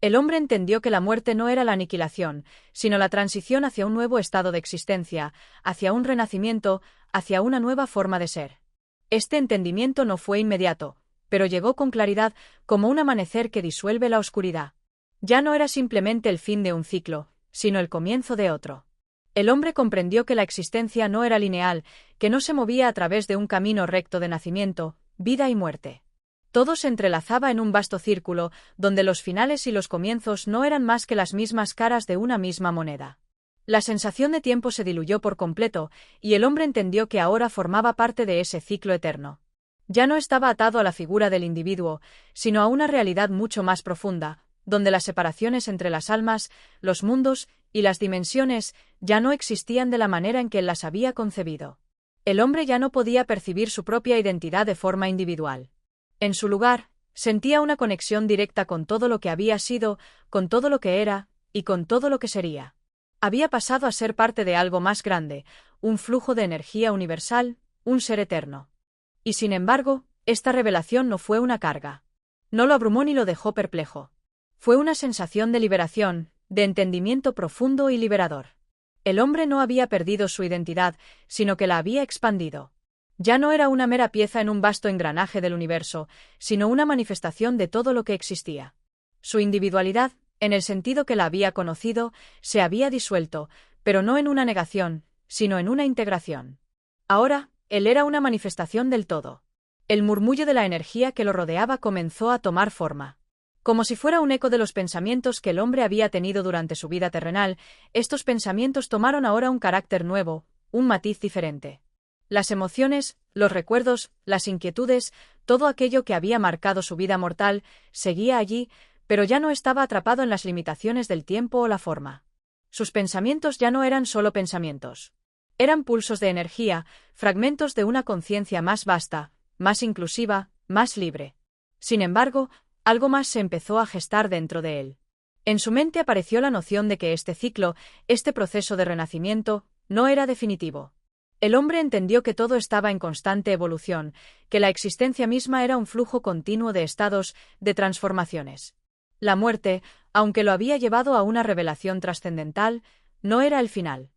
El hombre entendió que la muerte no era la aniquilación, sino la transición hacia un nuevo estado de existencia, hacia un renacimiento, hacia una nueva forma de ser. Este entendimiento no fue inmediato, pero llegó con claridad, como un amanecer que disuelve la oscuridad. Ya no era simplemente el fin de un ciclo, sino el comienzo de otro. El hombre comprendió que la existencia no era lineal, que no se movía a través de un camino recto de nacimiento, vida y muerte. Todo se entrelazaba en un vasto círculo, donde los finales y los comienzos no eran más que las mismas caras de una misma moneda. La sensación de tiempo se diluyó por completo, y el hombre entendió que ahora formaba parte de ese ciclo eterno. Ya no estaba atado a la figura del individuo, sino a una realidad mucho más profunda, donde las separaciones entre las almas, los mundos y las dimensiones ya no existían de la manera en que él las había concebido. El hombre ya no podía percibir su propia identidad de forma individual. En su lugar, sentía una conexión directa con todo lo que había sido, con todo lo que era, y con todo lo que sería. Había pasado a ser parte de algo más grande, un flujo de energía universal, un ser eterno. Y sin embargo, esta revelación no fue una carga. No lo abrumó ni lo dejó perplejo. Fue una sensación de liberación, de entendimiento profundo y liberador. El hombre no había perdido su identidad, sino que la había expandido. Ya no era una mera pieza en un vasto engranaje del universo, sino una manifestación de todo lo que existía. Su individualidad, en el sentido que la había conocido, se había disuelto, pero no en una negación, sino en una integración. Ahora, él era una manifestación del todo. El murmullo de la energía que lo rodeaba comenzó a tomar forma. Como si fuera un eco de los pensamientos que el hombre había tenido durante su vida terrenal, estos pensamientos tomaron ahora un carácter nuevo, un matiz diferente. Las emociones, los recuerdos, las inquietudes, todo aquello que había marcado su vida mortal, seguía allí, pero ya no estaba atrapado en las limitaciones del tiempo o la forma. Sus pensamientos ya no eran solo pensamientos. Eran pulsos de energía, fragmentos de una conciencia más vasta, más inclusiva, más libre. Sin embargo, algo más se empezó a gestar dentro de él. En su mente apareció la noción de que este ciclo, este proceso de renacimiento, no era definitivo. El hombre entendió que todo estaba en constante evolución, que la existencia misma era un flujo continuo de estados, de transformaciones. La muerte, aunque lo había llevado a una revelación trascendental, no era el final.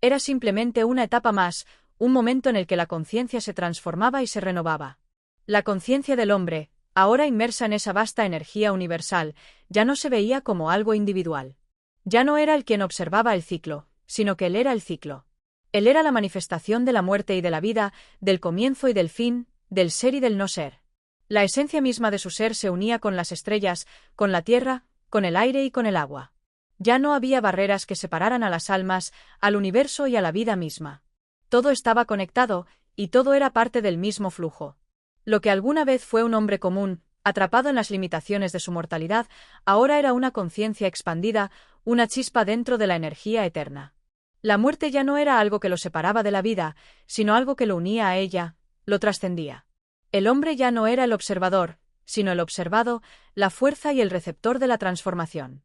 Era simplemente una etapa más, un momento en el que la conciencia se transformaba y se renovaba. La conciencia del hombre, ahora inmersa en esa vasta energía universal, ya no se veía como algo individual. Ya no era el quien observaba el ciclo, sino que él era el ciclo. Él era la manifestación de la muerte y de la vida, del comienzo y del fin, del ser y del no ser. La esencia misma de su ser se unía con las estrellas, con la tierra, con el aire y con el agua. Ya no había barreras que separaran a las almas, al universo y a la vida misma. Todo estaba conectado, y todo era parte del mismo flujo. Lo que alguna vez fue un hombre común, atrapado en las limitaciones de su mortalidad, ahora era una conciencia expandida, una chispa dentro de la energía eterna. La muerte ya no era algo que lo separaba de la vida, sino algo que lo unía a ella, lo trascendía. El hombre ya no era el observador, sino el observado, la fuerza y el receptor de la transformación.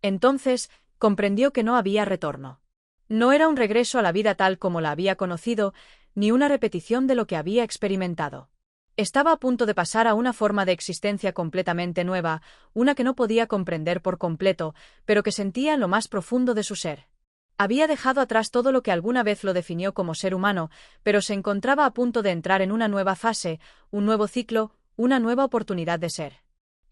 Entonces, comprendió que no había retorno. No era un regreso a la vida tal como la había conocido, ni una repetición de lo que había experimentado. Estaba a punto de pasar a una forma de existencia completamente nueva, una que no podía comprender por completo, pero que sentía en lo más profundo de su ser. Había dejado atrás todo lo que alguna vez lo definió como ser humano, pero se encontraba a punto de entrar en una nueva fase, un nuevo ciclo, una nueva oportunidad de ser.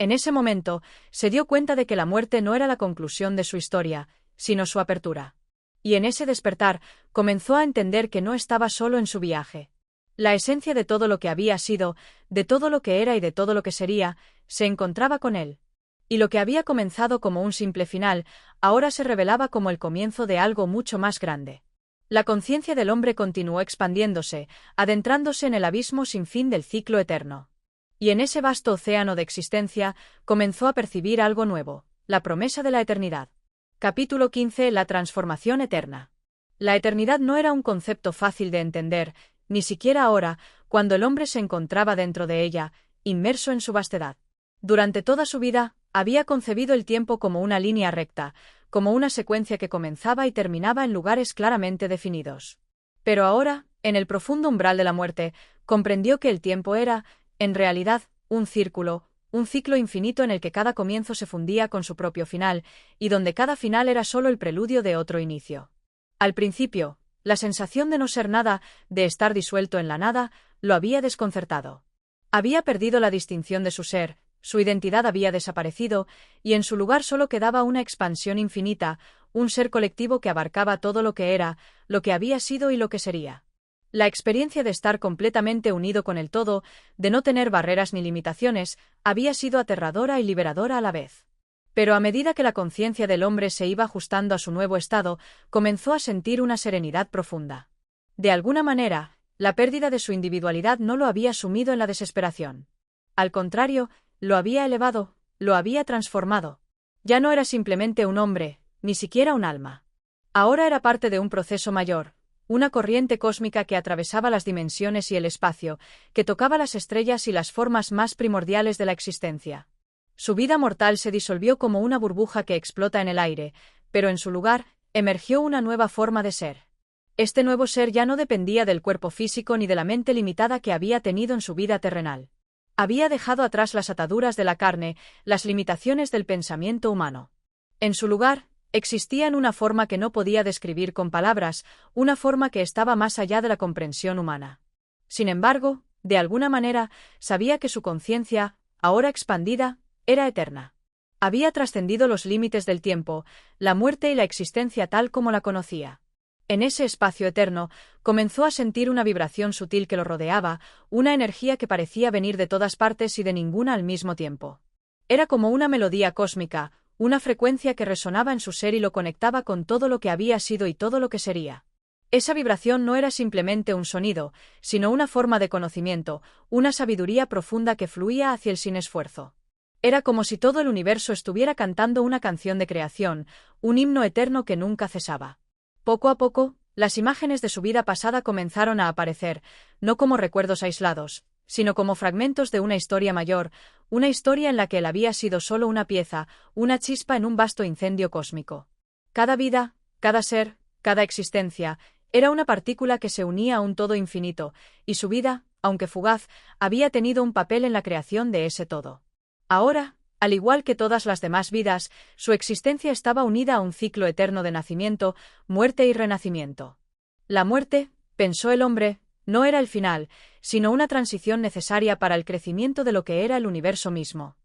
En ese momento, se dio cuenta de que la muerte no era la conclusión de su historia, sino su apertura. Y en ese despertar, comenzó a entender que no estaba solo en su viaje. La esencia de todo lo que había sido, de todo lo que era y de todo lo que sería, se encontraba con él. Y lo que había comenzado como un simple final, ahora se revelaba como el comienzo de algo mucho más grande. La conciencia del hombre continuó expandiéndose, adentrándose en el abismo sin fin del ciclo eterno. Y en ese vasto océano de existencia, comenzó a percibir algo nuevo, la promesa de la eternidad. Capítulo 15. La transformación eterna. La eternidad no era un concepto fácil de entender, ni siquiera ahora, cuando el hombre se encontraba dentro de ella, inmerso en su vastedad. Durante toda su vida, había concebido el tiempo como una línea recta, como una secuencia que comenzaba y terminaba en lugares claramente definidos. Pero ahora, en el profundo umbral de la muerte, comprendió que el tiempo era, en realidad, un círculo, un ciclo infinito en el que cada comienzo se fundía con su propio final, y donde cada final era solo el preludio de otro inicio. Al principio, la sensación de no ser nada, de estar disuelto en la nada, lo había desconcertado. Había perdido la distinción de su ser, su identidad había desaparecido, y en su lugar solo quedaba una expansión infinita, un ser colectivo que abarcaba todo lo que era, lo que había sido y lo que sería. La experiencia de estar completamente unido con el todo, de no tener barreras ni limitaciones, había sido aterradora y liberadora a la vez. Pero a medida que la conciencia del hombre se iba ajustando a su nuevo estado, comenzó a sentir una serenidad profunda. De alguna manera, la pérdida de su individualidad no lo había sumido en la desesperación. Al contrario, lo había elevado, lo había transformado. Ya no era simplemente un hombre, ni siquiera un alma. Ahora era parte de un proceso mayor, una corriente cósmica que atravesaba las dimensiones y el espacio, que tocaba las estrellas y las formas más primordiales de la existencia. Su vida mortal se disolvió como una burbuja que explota en el aire, pero en su lugar, emergió una nueva forma de ser. Este nuevo ser ya no dependía del cuerpo físico ni de la mente limitada que había tenido en su vida terrenal. Había dejado atrás las ataduras de la carne, las limitaciones del pensamiento humano. En su lugar, existía en una forma que no podía describir con palabras, una forma que estaba más allá de la comprensión humana. Sin embargo, de alguna manera, sabía que su conciencia, ahora expandida, era eterna. Había trascendido los límites del tiempo, la muerte y la existencia tal como la conocía. En ese espacio eterno, comenzó a sentir una vibración sutil que lo rodeaba, una energía que parecía venir de todas partes y de ninguna al mismo tiempo. Era como una melodía cósmica, una frecuencia que resonaba en su ser y lo conectaba con todo lo que había sido y todo lo que sería. Esa vibración no era simplemente un sonido, sino una forma de conocimiento, una sabiduría profunda que fluía hacia él sin esfuerzo. Era como si todo el universo estuviera cantando una canción de creación, un himno eterno que nunca cesaba. Poco a poco, las imágenes de su vida pasada comenzaron a aparecer, no como recuerdos aislados, sino como fragmentos de una historia mayor, una historia en la que él había sido solo una pieza, una chispa en un vasto incendio cósmico. Cada vida, cada ser, cada existencia, era una partícula que se unía a un todo infinito, y su vida, aunque fugaz, había tenido un papel en la creación de ese todo. Ahora, al igual que todas las demás vidas, su existencia estaba unida a un ciclo eterno de nacimiento, muerte y renacimiento. La muerte, pensó el hombre, no era el final, sino una transición necesaria para el crecimiento de lo que era el universo mismo.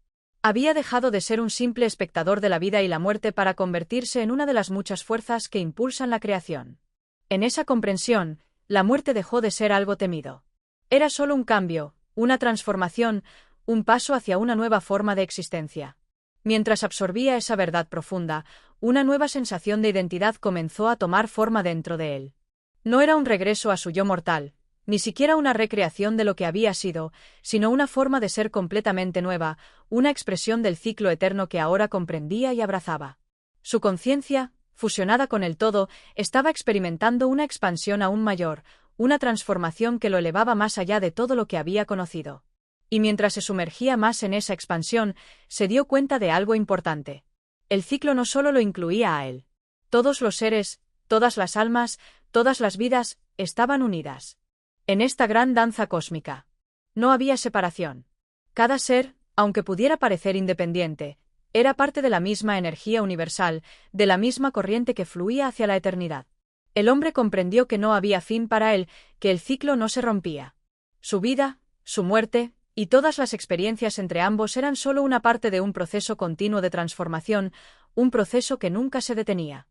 Había dejado de ser un simple espectador de la vida y la muerte para convertirse en una de las muchas fuerzas que impulsan la creación. En esa comprensión, la muerte dejó de ser algo temido. Era solo un cambio, una transformación, un paso hacia una nueva forma de existencia. Mientras absorbía esa verdad profunda, una nueva sensación de identidad comenzó a tomar forma dentro de él. No era un regreso a su yo mortal, ni siquiera una recreación de lo que había sido, sino una forma de ser completamente nueva, una expresión del ciclo eterno que ahora comprendía y abrazaba. Su conciencia, fusionada con el todo, estaba experimentando una expansión aún mayor, una transformación que lo elevaba más allá de todo lo que había conocido. Y mientras se sumergía más en esa expansión, se dio cuenta de algo importante. El ciclo no solo lo incluía a él. Todos los seres, todas las almas, todas las vidas, estaban unidas. En esta gran danza cósmica. No había separación. Cada ser, aunque pudiera parecer independiente, era parte de la misma energía universal, de la misma corriente que fluía hacia la eternidad. El hombre comprendió que no había fin para él, que el ciclo no se rompía. Su vida, su muerte, y todas las experiencias entre ambos eran solo una parte de un proceso continuo de transformación, un proceso que nunca se detenía.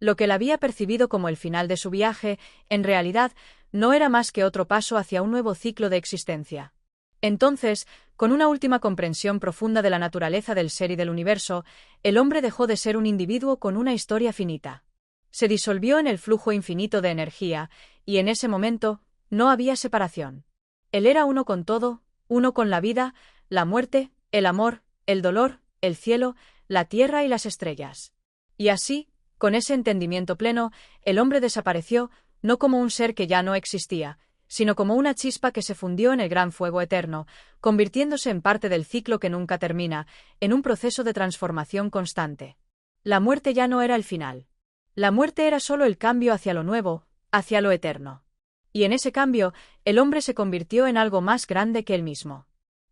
Lo que él había percibido como el final de su viaje, en realidad, no era más que otro paso hacia un nuevo ciclo de existencia. Entonces, con una última comprensión profunda de la naturaleza del ser y del universo, el hombre dejó de ser un individuo con una historia finita. Se disolvió en el flujo infinito de energía, y en ese momento, no había separación. Él era uno con todo, uno con la vida, la muerte, el amor, el dolor, el cielo, la tierra y las estrellas. Y así, con ese entendimiento pleno, el hombre desapareció, no como un ser que ya no existía, sino como una chispa que se fundió en el gran fuego eterno, convirtiéndose en parte del ciclo que nunca termina, en un proceso de transformación constante. La muerte ya no era el final. La muerte era solo el cambio hacia lo nuevo, hacia lo eterno. Y en ese cambio, el hombre se convirtió en algo más grande que él mismo.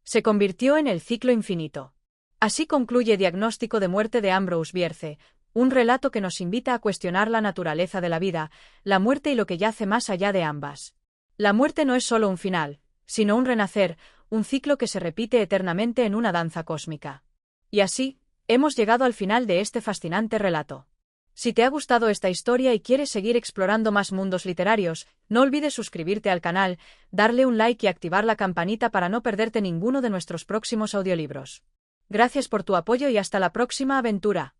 Se convirtió en el ciclo infinito. Así concluye Diagnóstico de muerte de Ambrose Bierce, un relato que nos invita a cuestionar la naturaleza de la vida, la muerte y lo que yace más allá de ambas. La muerte no es solo un final, sino un renacer, un ciclo que se repite eternamente en una danza cósmica. Y así, hemos llegado al final de este fascinante relato. Si te ha gustado esta historia y quieres seguir explorando más mundos literarios, no olvides suscribirte al canal, darle un like y activar la campanita para no perderte ninguno de nuestros próximos audiolibros. Gracias por tu apoyo y hasta la próxima aventura.